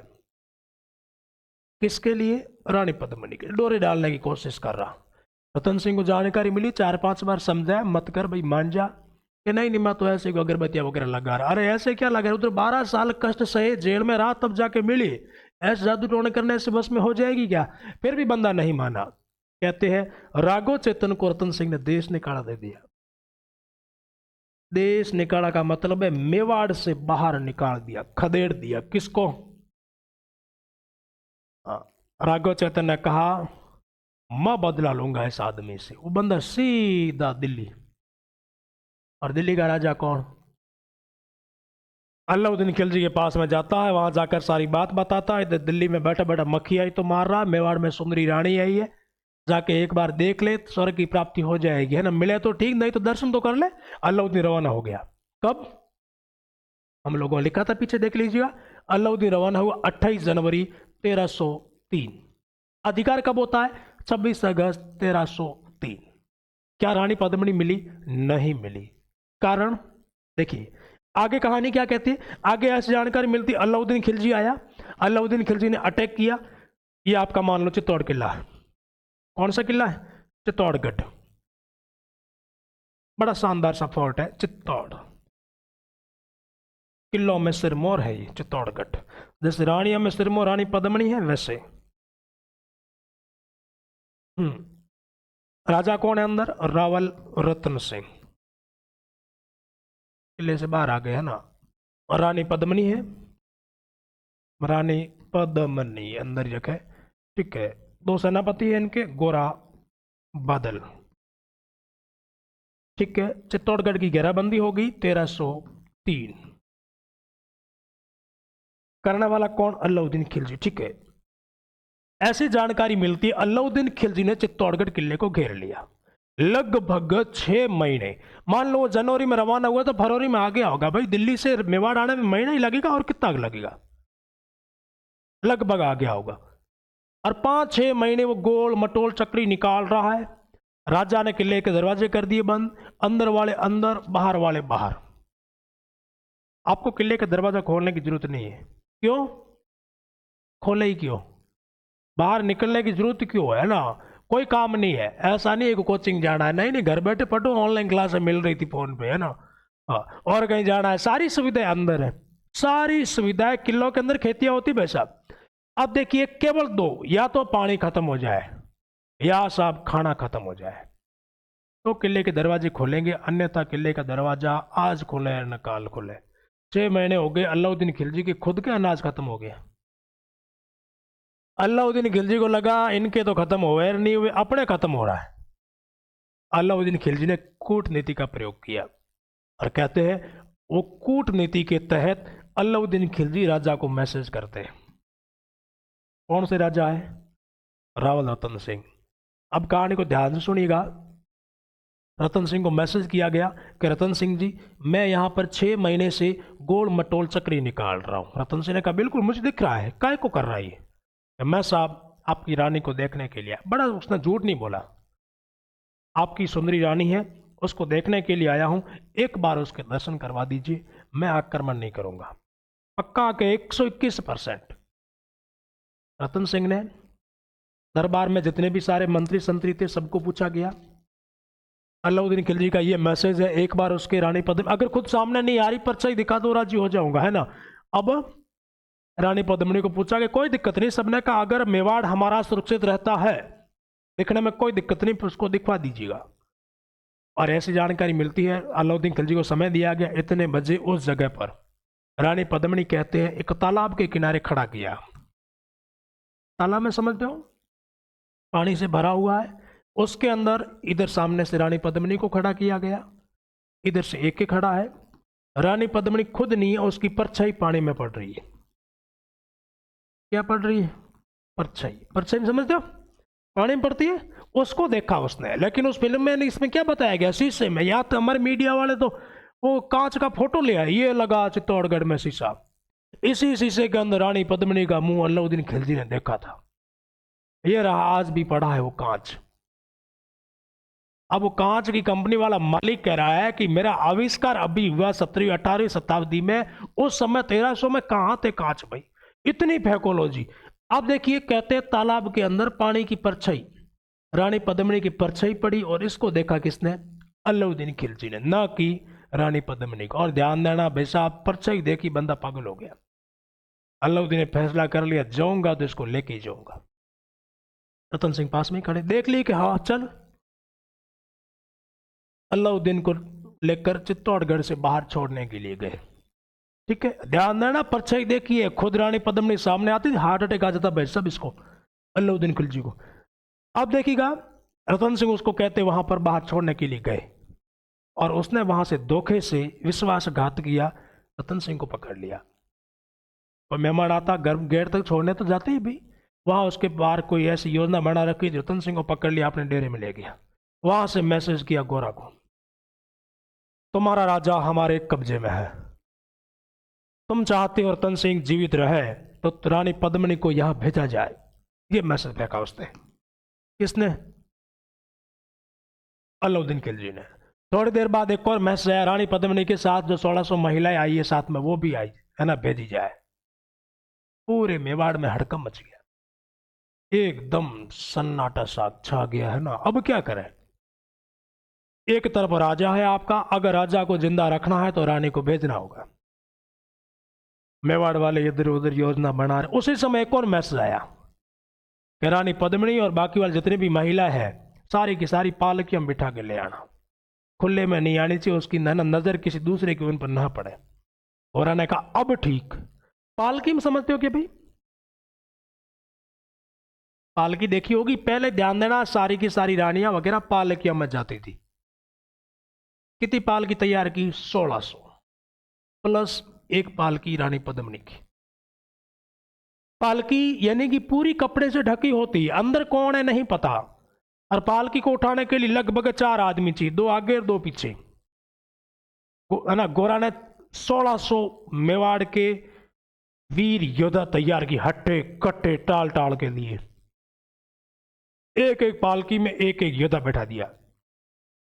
[SPEAKER 1] किसके लिए? रानी पद्मिनी के। डोरे डालने की कोशिश कर रहा। रतन सिंह को जानकारी मिली, 4-5 बार समझाया, मत कर भाई, मान जा। कि नहीं मैं तो ऐसे अगरबत्तियां वगैरह लगा रहा। अरे ऐसे क्या लगा रहा, उधर 12 साल कष्ट सहे, जेल में रहा, तब जाके मिली। ऐसे जादू टोने करने से बस में हो जाएगी क्या? फिर भी बंदा नहीं माना। कहते हैं राघव चेतन को रतन सिंह ने देश निकाला दे दिया। देश निकाला का मतलब है मेवाड़ से बाहर निकाल दिया, खदेड़ दिया। किसको? राघव चेतन ने कहा मैं बदला लूंगा इस आदमी से। वो बंदा सीधा दिल्ली। और दिल्ली का राजा कौन? अलाउद्दीन खिलजी के पास में जाता है, वहां जाकर सारी बात बताता है। इधर दिल्ली में बैठा बैठा मक्खी आई तो मार रहा, मेवाड़ में सुंदरी रानी आई है, जाके एक बार देख ले, स्वर्ग की प्राप्ति हो जाएगी, है ना। मिले तो ठीक, नहीं तो दर्शन तो कर ले। अलाउद्दीन रवाना हो गया। कब? हम लोगों ने लिखा था पीछे, देख लीजिएगा। अलाउद्दीन रवाना हुआ 28 जनवरी 1303। अधिकार कब होता है? 26 अगस्त 1303। क्या रानी पद्मिनी मिली? नहीं मिली। कारण देखिए आगे कहानी क्या कहती है। आगे ऐसी जानकारी मिलती, अलाउद्दीन खिलजी आया, अलाउद्दीन खिलजी ने अटैक किया। ये आपका मान लो चित्तौड़ किला है। कौन सा किला है? चित्तौड़गढ़। बड़ा शानदार सा फोर्ट है चित्तौड़, किलों में सिरमौर है ये चित्तौड़गढ़। जैसे रानिया में सिरमौर रानी पद्मिनी है वैसे। राजा कौन है अंदर? रावल रतन सिंह। किले से बाहर आ गए है ना। रानी पद्मिनी है, रानी पद्मिनी अंदर जगह, ठीक है। दो सेनापति है इनके, गोरा बादल, ठीक है। चित्तौड़गढ़ की घेराबंदी हो गई 1303। करने वाला कौन? अलाउद्दीन खिलजी, ठीक है। ऐसी जानकारी मिलती है अलाउद्दीन खिलजी ने चित्तौड़गढ़ किले को घेर लिया लगभग 6 महीने। मान लो जनवरी में रवाना हुआ तो फरवरी में आ गया होगा भाई। दिल्ली से मेवाड़ आने में महीना ही लगेगा, और कितना लगेगा, लगभग आ गया होगा। और 5-6 महीने वो गोल मटोल चक्री निकाल रहा है। राजा ने किले के दरवाजे कर दिए बंद, अंदर वाले अंदर, बाहर वाले बाहर। आपको किले का दरवाजा खोलने की जरूरत नहीं है। क्यों खोले ही क्यों? बाहर निकलने की जरूरत क्यों है ना? कोई काम नहीं है, ऐसा नहीं है कि कोचिंग जाना है, नहीं नहीं, घर बैठे पढ़ो, ऑनलाइन क्लास मिल रही थी फोन पे, है ना। हाँ, और कहीं जाना है, सारी सुविधाएं अंदर है, सारी सुविधाएं। किलों के अंदर खेतियां होती भाई साहब। अब देखिए केवल दो, या तो पानी खत्म हो जाए या साहब खाना खत्म हो जाए तो किले के दरवाजे खोलेंगे, अन्यथा किले का दरवाजा आज खुले न काल खुले। 6 महीने हो गए, अलाउद्दीन खिलजी के खुद के अनाज खत्म हो गया। अलाउद्दीन खिलजी को लगा इनके तो खत्म हुए नहीं हुए, अपने खत्म हो रहा है। अलाउद्दीन खिलजी ने कूटनीति का प्रयोग किया, और कहते हैं वो कूटनीति के तहत अलाउद्दीन खिलजी राजा को मैसेज करते हैं। कौन से राजा है? रावल रतन सिंह। अब कहानी को ध्यान से सुनिएगा। रतन सिंह को मैसेज किया गया कि रतन सिंह जी, मैं यहाँ पर 6 महीने से गोल मटोल चक्री निकाल रहा हूँ। रतन सिंह ने कहा बिल्कुल मुझे दिख रहा है, काय को कर रहा है ये? मैं साहब आपकी रानी को देखने के लिए। बड़ा उसने झूठ नहीं बोला, आपकी सुंदरी रानी है, उसको देखने के लिए आया हूँ, एक बार उसके दर्शन करवा दीजिए, मैं आक्रमण नहीं करूँगा। पक्का के 121%। रतन सिंह ने दरबार में जितने भी सारे मंत्री संतरी थे सबको पूछा गया, अलाउद्दीन खिलजी का ये मैसेज है, एक बार उसके रानी पद्मिनी, अगर खुद सामने नहीं आ रही पर्चा ही दिखा दो, राजी हो जाऊंगा, है ना। अब रानी पद्मिनी को पूछा कि कोई दिक्कत नहीं, सबने कहा अगर मेवाड़ हमारा सुरक्षित रहता है, दिखने में कोई दिक्कत नहीं, उसको दिखवा दीजिएगा। और ऐसी जानकारी मिलती है अलाउद्दीन खिलजी को समय दिया गया, इतने बजे उस जगह पर रानी पद्मिनी कहते हैं एक तालाब के किनारे खड़ा किया। तालाब में समझते हो, पानी से भरा हुआ है, उसके अंदर इधर सामने से रानी पद्मिनी को खड़ा किया गया, इधर से एक के खड़ा है। रानी पद्मिनी खुद नहीं है, उसकी परछाई पानी में पड़ रही है। क्या पड़ रही है? परछाई। परछाई में समझते हो, पानी में पड़ती है, उसको देखा उसने। लेकिन उस फिल्म में इसमें क्या बताया गया? शीशे में। या तो हमारे मीडिया वाले तो वो कांच का फोटो ले आए, ये लगा चित्तौड़गढ़ में शीशा, इसी शीशे के अंदर रानी पद्मिनी का मुंह अलाउद्दीन खिलजी ने देखा था। ये रहा, आज भी पड़ा है वो कांच। अब वो कांच की कंपनी वाला मालिक कह रहा है कि मेरा आविष्कार अभी हुआ 17वीं 18वीं शताब्दी में, उस समय 1300 में कहां थे कांच भाई, इतनी फेकोलॉजी। अब देखिए कहते हैं तालाब के अंदर पानी की परछाई, रानी पद्मिनी की परछाई पड़ी, और इसको देखा किसने? अलाउद्दीन खिलजी ने, ना कि रानी पद्मिनी को। और ध्यान देना भाई साहब, परछाई देखी बंदा पागल हो गया। अलाउद्दीन ने फैसला कर लिया, जाऊंगा तो इसको लेके ही जाऊंगा। रतन सिंह पास में खड़े, देख लिए कि हाँ चल। अलाउद्दीन को लेकर चित्तौड़गढ़ से बाहर छोड़ने के लिए गए, ठीक है। ध्यान देना, परछाई देखिए, खुद रानी पद्मिनी सामने आती, हार्ट अटैक आ जाता भाई साहब इसको, अलाउद्दीन खिलजी को। अब देखिएगा, रतन सिंह उसको कहते वहां पर बाहर छोड़ने के लिए गए, और उसने वहां से धोखे से विश्वासघात किया, रतन सिंह को पकड़ लिया। कोई मेहमान आता घर गेट तक छोड़ने तो जाते ही भी, वहां उसके बाहर कोई ऐसी योजना बना रखी, रतन सिंह को पकड़ लिया, अपने डेरे में ले गया। वहां से मैसेज किया गोरा को, तुम्हारा राजा हमारे कब्जे में है, तुम चाहते हो रतन सिंह जीवित रहे तो रानी पद्मिनी को यहां भेजा जाए। ये मैसेज फेंका उसने। किसने? अलाउद्दीन खिलजी ने। थोड़ी देर बाद एक और मैसेज आया, रानी पद्मिनी के साथ जो 1600 महिलाएं आई है साथ में, वो भी आई है ना, भेजी जाए। पूरे मेवाड़ में हड़कंप मच गया, एकदम सन्नाटा सा छा गया है ना। अब क्या करें? एक तरफ राजा है आपका, अगर राजा को जिंदा रखना है तो रानी को भेजना होगा। मेवाड़ वाले इधर उधर योजना बना रहे। उसी समय एक और मैसेज आया कि रानी पद्मिनी और बाकी वाले जितनी भी महिला है सारी की सारी पालकी हम बिठा के ले आना, खुले में नहीं आनी चाहिए, उसकी नजर किसी दूसरे के उन पर ना पड़े। और ने कहा अब ठीक। पालकी में समझते हो कि भाई पालकी देखी होगी, पहले ध्यान देना, सारी की सारी रानियां वगैरह पालकियां में जाती थी। कितनी पालकी तैयार की? 1600 प्लस एक पालकी रानी पद्मिनी की। पालकी यानी कि पूरी कपड़े से ढकी होती, अंदर कौन है नहीं पता, और पालकी को उठाने के लिए लगभग 4 आदमी चाहिए, 2 आगे और 2 पीछे, है ना। गोरा ने 1600 मेवाड़ के वीर योद्धा तैयार की, हट्टे कट्टे टाल टाल के लिए। एक एक पालकी में एक एक योद्धा बैठा दिया,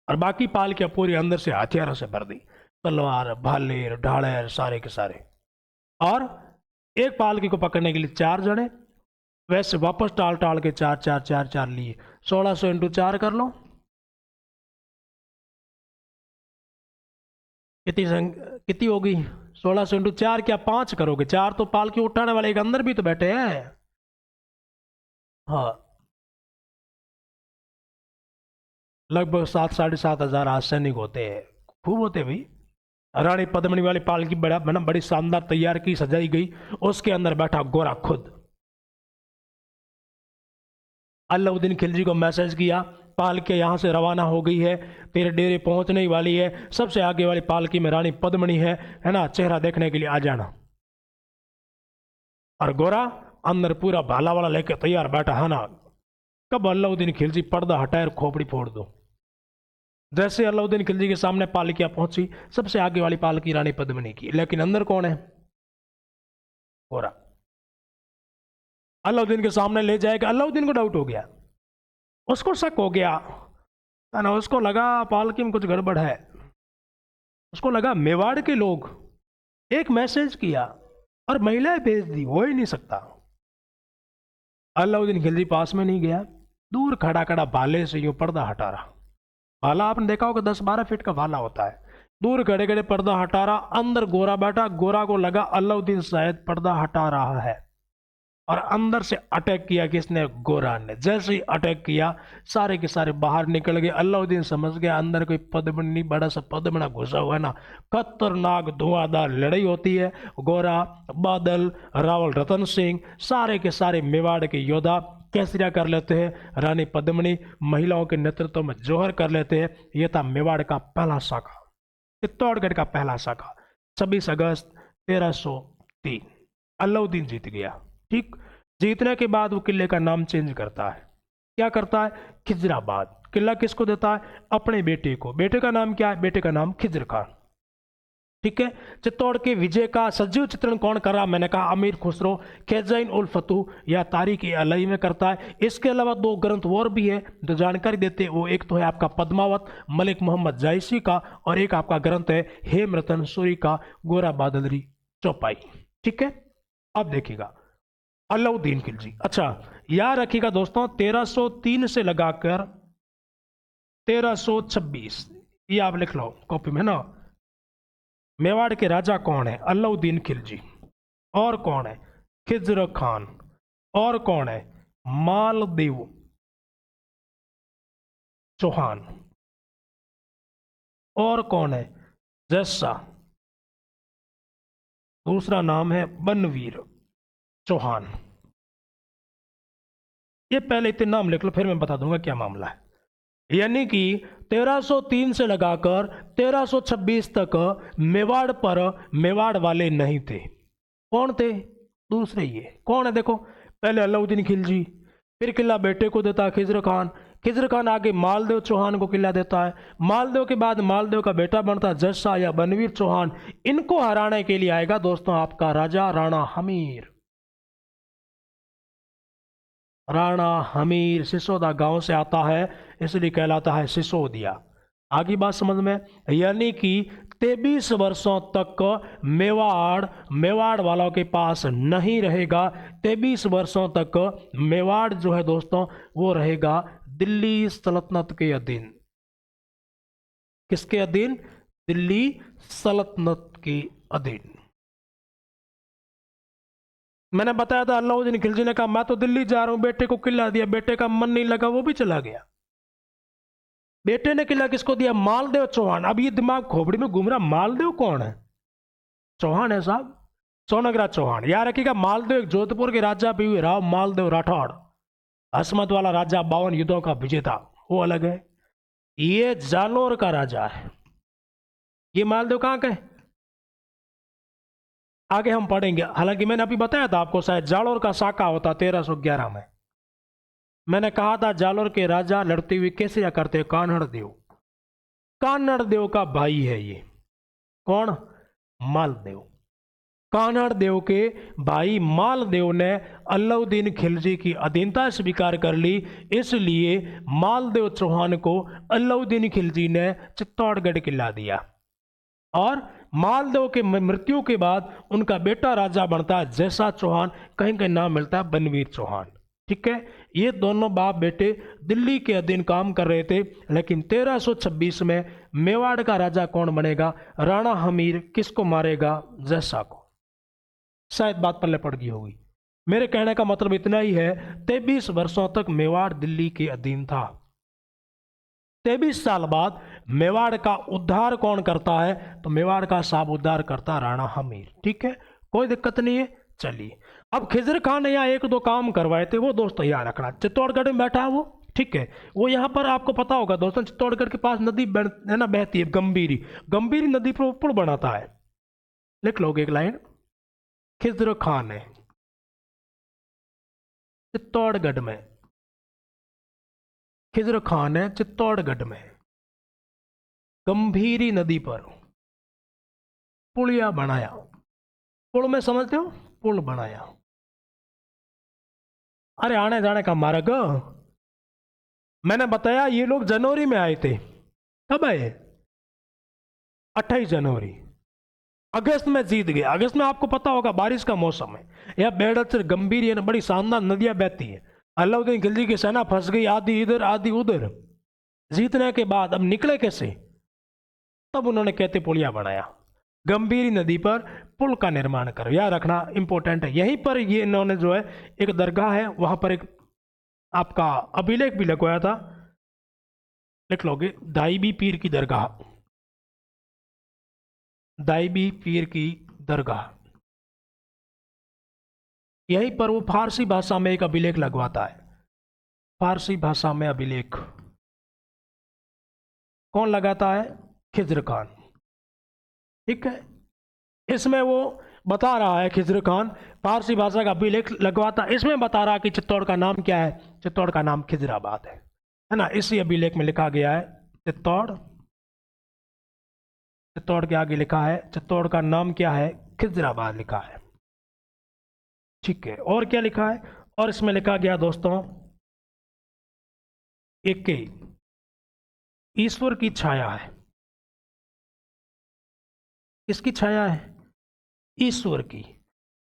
[SPEAKER 1] और बाकी पालकियां पूरी अंदर से हथियारों से भर दी, तलवार भाले ढाले सारे के सारे। और एक पालकी को पकड़ने के लिए 4 जने, वैसे वापस टाल टाल के 4 4 4 4 लिए। 1600 इंटू 4 कर लो, कितनी होगी? 1600 इंटू 4 क्या 5 करोगे? 4 तो पालकी उठाने वाले एक अंदर भी तो बैठे हैं। हाँ, लगभग 7 साढ़े 7 हजार आज सैनिक होते हैं, खूब होते भाई। रानी पद्मिनी वाली पालकी बड़ी शानदार तैयार की, सजाई गई, उसके अंदर बैठा गोरा खुद। अलाउद्दीन खिलजी को मैसेज किया, पालकी यहां से रवाना हो गई है, तेरे डेरे पहुंचने वाली है, सबसे आगे वाली पालकी में रानी पद्मिनी है ना, चेहरा देखने के लिए आ जाना। और गोरा अंदर पूरा भाला वाला लेके तैयार बैठा है ना। कब अलाउद्दीन खिलजी पर्दा हटाए और खोपड़ी फोड़ दो। जैसे अलाउद्दीन खिलजी के सामने पालकियां पहुंची, सबसे आगे वाली पालकी रानी पद्मिनी की, लेकिन अंदर कौन है? गोरा। अलाउद्दीन के सामने ले जाएगा, अलाउद्दीन को डाउट हो गया, उसको शक हो गया है ना, उसको लगा पालकी में कुछ गड़बड़ है। उसको लगा मेवाड़ के लोग एक मैसेज किया और महिलाएं भेज दी, हो ही नहीं सकता। अलाउद्दीन खिलजी पास में नहीं गया, दूर खड़ा खड़ा भाले से यूं पर्दा हटा रहा। भाला आपने देखा होगा 10-12 फीट का भाला होता है। दूर खड़े खड़े पर्दा हटा रहा, अंदर गोरा बैठा। गोरा को लगा अलाउद्दीन शायद पर्दा हटा रहा है, और अंदर से अटैक किया किसने? गोरा ने। जैसे ही अटैक किया सारे के सारे बाहर निकल गए। अलाउद्दीन समझ गया अंदर कोई पद्मिनी, बड़ा सा पद्मना घुसा हुआ है ना। खतरनाक धुआंधार लड़ाई होती है। गोरा, बादल, रावल रतन सिंह, सारे के सारे मेवाड़ के योद्धा कैसरिया कर लेते हैं। रानी पद्मिनी महिलाओं के नेतृत्व में जोहर कर लेते हैं। यह था मेवाड़ का पहला शाखा, चित्तौड़गढ़ का पहला शाखा। 26 अगस्त 1303 अलाउद्दीन जीत गया। ठीक, जीतने के बाद वो किले का नाम चेंज करता है। क्या करता है? खिजराबाद। किला किसको देता है? अपने बेटे को। बेटे का नाम क्या है? बेटे का नाम खिजर खान। ठीक है। चित्तौड़ के विजय का सजीव चित्रण कौन कर रहा? मैंने कहा अमीर खुसरो खैज़ाइन उल फतूह या तारीख अलही में करता है। इसके अलावा 2 ग्रंथ और भी है जो जानकारी देते हैं। वो एक तो है आपका पद्मावत मलिक मोहम्मद जायसी का, और एक आपका ग्रंथ है हेमरतन सूरी का गोरा बादलरी चौपाई। ठीक है, अब देखिएगा अलाउद्दीन खिलजी। अच्छा, याद रखिएगा दोस्तों, 1303 से लगाकर 1326, ये आप लिख लो कॉपी में ना। मेवाड़ के राजा कौन है? अलाउद्दीन खिलजी। और कौन है? खिजर खान। और कौन है? मालदेव चौहान। और कौन है? जैसा। दूसरा नाम है बनवीर चौहान। ये पहले इतने नाम लिख लो, फिर मैं बता दूंगा क्या मामला है। यानी कि 1303 से लगाकर 1326 तक मेवाड़ पर मेवाड़ वाले नहीं थे। कौन थे? दूसरे। ये कौन है? देखो, पहले अलाउद्दीन खिलजी, फिर किला बेटे को देता है खिजर खान। खिजर खान आगे मालदेव चौहान को किला देता है। मालदेव के बाद मालदेव का बेटा बनता है जस्सा या बनवीर चौहान। इनको हराने के लिए आएगा दोस्तों आपका राजा राणा हमीर। राणा हमीर सिसोदा गांव से आता है, इसलिए कहलाता है सिसोदिया। आगे बात समझ में? यानी कि 23 वर्षों तक मेवाड़ वालों के पास नहीं रहेगा। 23 वर्षों तक मेवाड़ जो है दोस्तों वो रहेगा दिल्ली सल्तनत के अधीन। किसके अधीन? दिल्ली सल्तनत के अधीन। मैंने बताया था अलाउद्दीन खिलजी ने कहा मैं तो दिल्ली जा रहा हूं, बेटे को किला दिया, बेटे का मन नहीं लगा वो भी चला गया। बेटे ने किला किसको दिया? मालदेव चौहान। अब ये दिमाग खोपड़ी में घूम रहा, मालदेव कौन है? चौहान है साहब, सोनगराज चौहान। याद रखिएगा, मालदेव एक जोधपुर के राजा भी हुए, राव मालदेव राठौड़, हसमत वाला राजा, 52 युद्धों का विजेता, वो अलग है। ये जालोर का राजा है। ये मालदेव कहाँ का है आगे हम पढ़ेंगे। हालांकि मैंने अभी बताया था आपको, शायद जालोर का साका होता 1311 में। मैंने कहा था जालोर के राजा लड़ते हुए कैसे या करते? कान्हड़ देव। कान्हड़ देव का भाई है ये। कौन? मालदेव। कान्हड़ देव के भाई मालदेव ने अलाउद्दीन खिलजी की अधीनता स्वीकार कर ली, इसलिए मालदेव चौहान को अलाउद्दीन खिलजी ने चित्तौड़गढ़ किला दिया। और मालदेव के मृत्यु के बाद उनका बेटा राजा बनता है जैसा चौहान, कहीं कहीं नाम मिलता है बनवीर चौहान। ठीक है, ये दोनों बाप बेटे दिल्ली के अधीन काम कर रहे थे। लेकिन 1326 में मेवाड़ का राजा कौन बनेगा? राणा हमीर। किसको मारेगा? जैसा को। शायद बात पल्ले पड़ गई होगी। मेरे कहने का मतलब इतना ही है, 23 वर्षों तक मेवाड़ दिल्ली के अधीन था। 23 साल बाद मेवाड़ का उद्धार कौन करता है? तो मेवाड़ का साहब उद्धार करता राणा हमीर। ठीक है, कोई दिक्कत नहीं है। चलिए, अब खिजर खान ने यहाँ एक दो काम करवाए थे, वो दोस्तों याद रखना। चित्तौड़गढ़ में बैठा है वो, ठीक है, वो यहाँ पर आपको पता होगा दोस्तों, चित्तौड़गढ़ के पास नदी है ना, बहती है गंभीरी। गंभीरी नदी पर पुल बनाता है। लिख लोगे एक लाइन, खिजर खान है चित्तौड़गढ़ में। खिजर खान है चित्तौड़गढ़ में गंभीरी नदी पर पुलिया बनाया। पुल में समझते हो, पुल बनाया। अरे आने जाने का मार्ग। मैंने बताया ये लोग जनवरी में आए थे। कब आए? 28 जनवरी। अगस्त में जीत गए। अगस्त में आपको पता होगा बारिश का मौसम है, यह बेहद से गंभीर है, बड़ी शानदार नदियां बहती है। अलाउद्दीन खिलजी की सेना फंस गई, आधी इधर आधी उधर। जीतने के बाद अब निकले कैसे? तब उन्होंने कहते पुलिया बनाया। गंभीरी नदी पर पुल का निर्माण करो, याद रखना, इंपॉर्टेंट है। यहीं पर ये इन्होंने जो है एक दरगाह है, वहां पर एक आपका अभिलेख भी लगवाया था। लिख लोगे, दाईबी पीर की दरगाह। दाईबी पीर की दरगाह, यहीं पर वो फारसी भाषा में एक अभिलेख लगवाता है। फारसी भाषा में अभिलेख कौन लगाता है? खिजर खान। ठीक है, इसमें वो बता रहा है, खिजर खान फारसी भाषा का अभिलेख लगवाता है। इसमें बता रहा है कि चित्तौड़ का नाम क्या है? चित्तौड़ का नाम खिजराबाद है ना। इसी अभिलेख में लिखा गया है चित्तौड़। चित्तौड़ के आगे लिखा है, चित्तौड़ का नाम क्या है? खिजराबाद लिखा है। ठीक है, और क्या लिखा है? और इसमें लिखा गया दोस्तों, एक ईश्वर की छाया है। किसकी छाया है? ईश्वर की,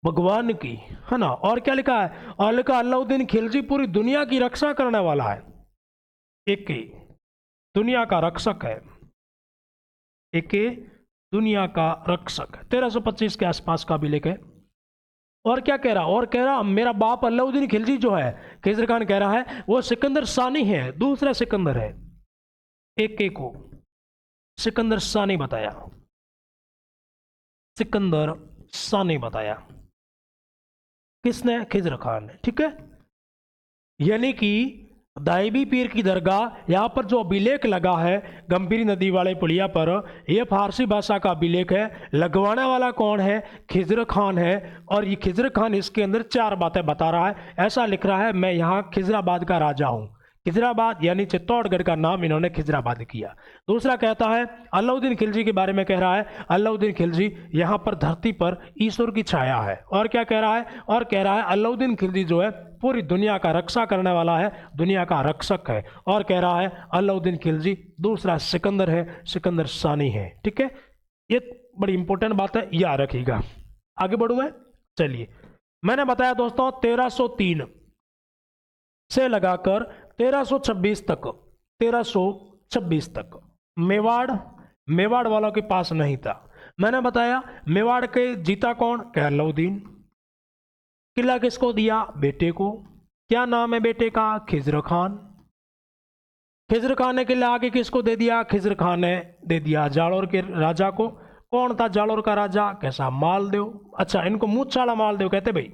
[SPEAKER 1] भगवान की, है ना। और क्या लिखा है? और लिखा अलाउद्दीन खिलजी पूरी दुनिया की रक्षा करने वाला है। एक दुनिया का रक्षक है, एक दुनिया का रक्षक है। 1325 के आसपास का अभिलेख है। और क्या कह रहा? और कह रहा मेरा बाप अलाउद्दीन खिलजी जो है, खिजर खान कह रहा है, वो सिकंदर सानी है, दूसरा सिकंदर है। एक को सिकंदर सानी बताया, सिकंदर सानी बताया। किसने? खिजर खान ने। ठीक है, यानी कि दाईबी पीर की दरगाह, यहाँ पर जो अभिलेख लगा है गंभीरी नदी वाले पुलिया पर, यह फारसी भाषा का अभिलेख है। लगवाने वाला कौन है? खिजर खान है। और ये खिजर खान इसके अंदर 4 बातें बता रहा है। ऐसा लिख रहा है, मैं यहाँ खिजराबाद का राजा हूँ। खिजराबाद यानी चित्तौड़गढ़ का नाम इन्होंने खिजराबाद किया। दूसरा कहता है, अलाउद्दीन खिलजी के बारे में कह रहा है, अलाउद्दीन खिलजी यहाँ पर धरती पर ईश्वर की छाया है। और क्या कह रहा है? और कह रहा है अलाउद्दीन खिलजी जो है पूरी दुनिया का रक्षा करने वाला है, दुनिया का रक्षक है। और कह रहा है अलाउद्दीन खिलजी दूसरा सिकंदर है, सिकंदर सानी है। ठीक है, ये बड़ी इंपॉर्टेंट बात है, याद रखिएगा। आगे बढ़ूं मैं, चलिए। मैंने बताया दोस्तों 1303 से लगाकर 1326 तक, 1326 तक मेवाड़ वालों के पास नहीं था। मैंने बताया मेवाड़ के जीता कौन, अलाउद्दीन। किला किसको दिया, बेटे को। क्या नाम है बेटे का, खिजर खान। खिजर खान ने किला आगे किसको दे दिया, खिजर खान ने दे दिया जालोर के राजा को। कौन था जालोर का राजा, कैसा, मालदेव। अच्छा, इनको मुछाला मालदेव कहते भाई।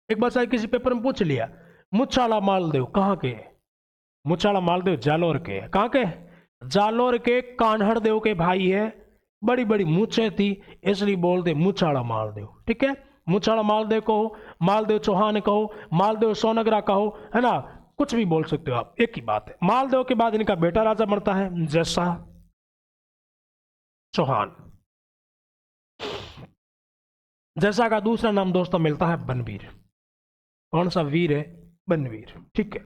[SPEAKER 1] एक बार शायद किसी पेपर में पूछ लिया, मुछाला मालदेव कहाँ के, मुछाला मालदेव जालोर के। कहाँ के, जालोर के कान्हड़ देव के भाई है। बड़ी बड़ी मूछें थी इसलिए बोलते मुछाला मालदेव। ठीक है, मुछाला मालदेव कहो, मालदेव चौहान कहो, मालदेव सोनगरा कहो, है ना, कुछ भी बोल सकते हो आप, एक ही बात है। मालदेव के बाद इनका बेटा राजा बनता है जैसा चौहान। जैसा का दूसरा नाम दोस्तों मिलता है बनवीर। कौन सा वीर है, बनवीर। ठीक है,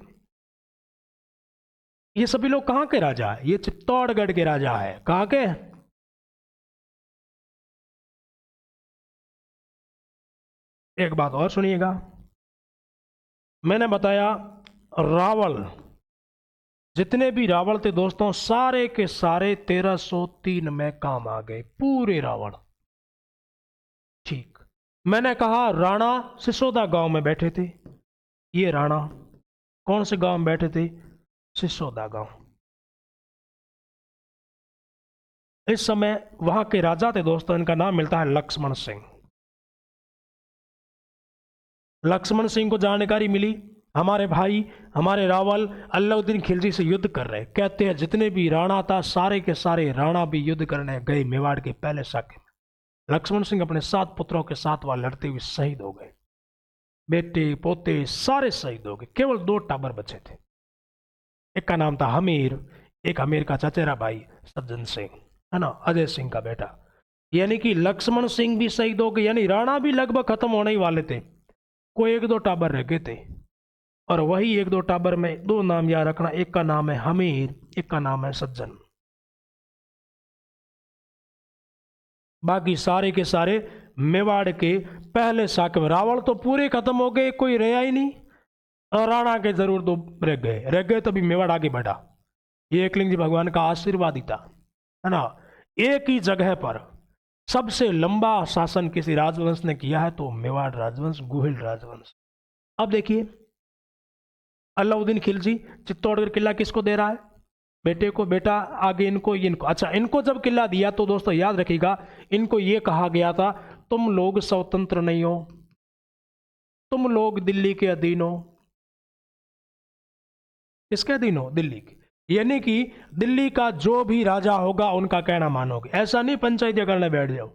[SPEAKER 1] ये सभी लोग कहां के राजा है, ये चित्तौड़गढ़ के राजा है। कहां के, एक बात और सुनिएगा, मैंने बताया रावल, जितने भी रावण थे दोस्तों सारे के सारे 1303 में काम आ गए, पूरे रावण। ठीक, मैंने कहा राणा सिसोदा गांव में बैठे थे। ये राणा कौन से गांव में बैठे थे, सिसोदा गांव। इस समय वहां के राजा थे दोस्तों, इनका नाम मिलता है लक्ष्मण सिंह। लक्ष्मण सिंह को जानकारी मिली हमारे भाई, हमारे रावल अलाउद्दीन खिलजी से युद्ध कर रहे। कहते हैं जितने भी राणा था सारे के सारे राणा भी युद्ध करने गए मेवाड़ के पहले साके में। लक्ष्मण सिंह अपने 7 पुत्रों के साथ वहां लड़ते हुए शहीद हो गए। बेटे पोते सारे शहीद हो गए, केवल 2 टाबर बचे थे। एक का नाम था हमीर, एक हमीर का चचेरा भाई सज्जन सिंह, है ना, अजय सिंह का बेटा। यानी कि लक्ष्मण सिंह भी शहीद हो गए, यानी राणा भी लगभग खत्म होने ही वाले थे। कोई 1-2 टाबर रह गए थे, और वही 1-2 टाबर में 2 नाम याद रखना, एक का नाम है हमीर, एक का नाम है सज्जन। बाकी सारे के सारे मेवाड़ के पहले साके में। रावण तो पूरे खत्म हो गए, कोई रहा ही नहीं, और राणा के जरूर 2 रह गए तभी मेवाड़ आगे बढ़ा। ये एकलिंग जी भगवान का आशीर्वाद ही था, है ना। एक ही जगह पर सबसे लंबा शासन किसी राजवंश ने किया है तो मेवाड़ राजवंश, गुहिल राजवंश। अब देखिए अलाउद्दीन खिलजी चित्तौड़गढ़ किला किसको दे रहा है, बेटे को। बेटा आगे इनको, इनको। अच्छा, इनको जब किला दिया तो दोस्तों याद रखिएगा, इनको ये कहा गया था तुम लोग स्वतंत्र नहीं हो, तुम लोग दिल्ली के अधीन हो। किसके अधीन हो, दिल्ली के। यानी कि दिल्ली का जो भी राजा होगा उनका कहना मानोगे। ऐसा नहीं पंचायती करने बैठ जाओ,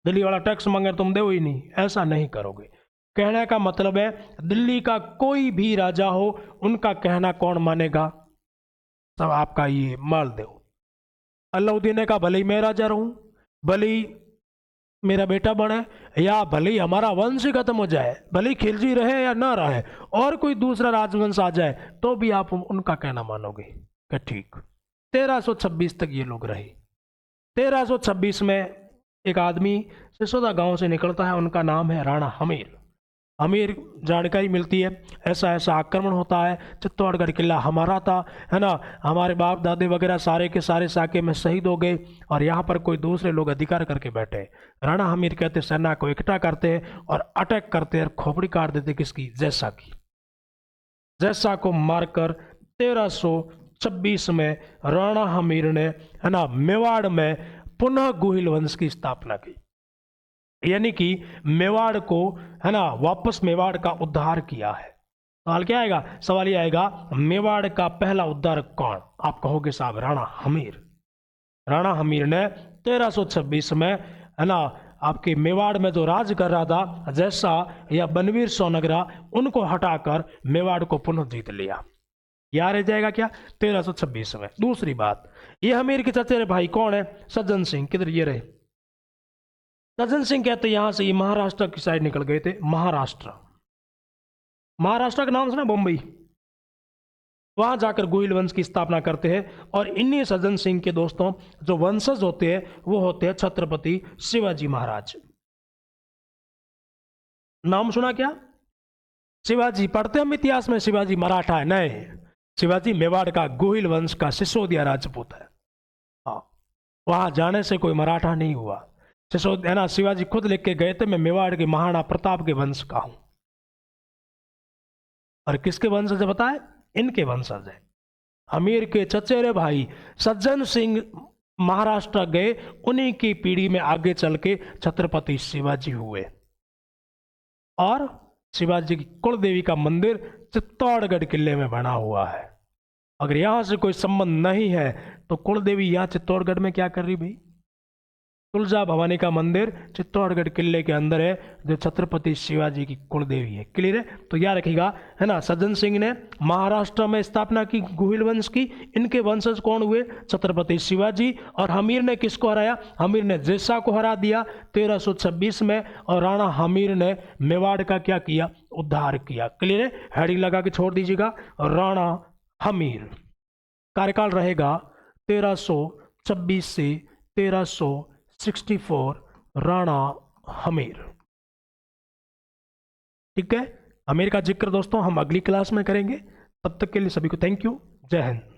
[SPEAKER 1] दिल्ली वाला टैक्स मांगे तुम दो ही नहीं, ऐसा नहीं करोगे। कहने का मतलब है दिल्ली का कोई भी राजा हो उनका कहना कौन मानेगा, सब आपका ये मालदेव। अलाउद्दीन ने कहा भले ही मैं राजा रहूं, भले ही मेरा बेटा बने, या भले ही हमारा वंश ही खत्म हो जाए, भले ही खिलजी रहे या ना रहे, और कोई दूसरा राजवंश आ जाए तो भी आप उनका कहना मानोगे। क्या ठीक। 1326 तक ये लोग रहे। 1326 में एक आदमी सिसोदा गांव से निकलता है, उनका नाम है राणा हमीर। हमीर जानकारी मिलती है ऐसा ऐसा आक्रमण होता है, चित्तौड़गढ़ किला हमारा था, है ना, हमारे बाप दादे वगैरह सारे के सारे साके में शहीद हो गए, और यहाँ पर कोई दूसरे लोग अधिकार करके बैठे। राणा हमीर कहते सेना को इकट्ठा करते और अटैक करते और खोपड़ी काट देते किसकी, जैसा की। जैसा को मारकर 1326 में राणा हमीर ने, है ना, मेवाड़ में पुनः गुहिल वंश की स्थापना की। यानी कि मेवाड़ को, है ना, वापस मेवाड़ का उद्धार किया है। सवाल क्या आएगा, सवाल ये आएगा मेवाड़ का पहला उद्धार कौन, आप कहोगे साहब राणा हमीर। राणा हमीर ने 1326 में, है ना, आपके मेवाड़ में जो राज कर रहा था जैसा या बनवीर सोनगरा, उनको हटाकर मेवाड़ को पुनः जीत लिया। याद रह जाएगा क्या, 1326 में। दूसरी बात, ये हमीर के चचेरे भाई कौन है, सज्जन सिंह। किधर ये रहे, सज्जन सिंह कहते यहां से ये महाराष्ट्र की साइड निकल गए थे। महाराष्ट्र, महाराष्ट्र का नाम सुना, बम्बई। वहां जाकर गोहिल वंश की स्थापना करते हैं। और इन्हीं सज्जन सिंह के दोस्तों जो वंशज होते हैं वो होते हैं छत्रपति शिवाजी महाराज। नाम सुना क्या? शिवाजी पढ़ते हम इतिहास में, शिवाजी मराठा है? नहीं, शिवाजी मेवाड़ का गोहिल वंश का सिसोदिया राजपूत है। हाँ, वहां जाने से कोई मराठा नहीं हुआ। सिसोदिया है ना, शिवाजी खुद लिख के गए थे, मैं मेवाड़ के महाराणा प्रताप के वंश का हूं। और किसके वंशज है बताए? इनके वंशज है। अमीर के चचेरे भाई सज्जन सिंह महाराष्ट्र गए, उन्हीं की पीढ़ी में आगे चल के छत्रपति शिवाजी हुए। और शिवाजी की कुलदेवी का मंदिर चित्तौड़गढ़ किले में बना हुआ है। अगर यहां से कोई संबंध नहीं है तो कुलदेवी यहां चित्तौड़गढ़ में क्या कर रही भाई? तुलजा भवानी का मंदिर चित्तौड़गढ़ किले के अंदर है, जो छत्रपति शिवाजी की कुलदेवी है। क्लियर है? तो याद रखिएगा, है ना। सज्जन सिंह ने महाराष्ट्र में स्थापना की गोहिल वंश की। इनके वंशज कौन हुए? छत्रपति शिवाजी। और हमीर ने किसको हराया? हमीर ने जेसा को हरा दिया 1326 में। और राणा हमीर ने मेवाड़ का क्या किया? उद्धार किया। क्लियर है? हेडिंग लगा के छोड़ दीजिएगा, राणा हमीर। कार्यकाल रहेगा 1326 से 1364, राणा हमीर। ठीक है, हमीर का जिक्र दोस्तों हम अगली क्लास में करेंगे। तब तक के लिए सभी को थैंक यू। जय हिंद।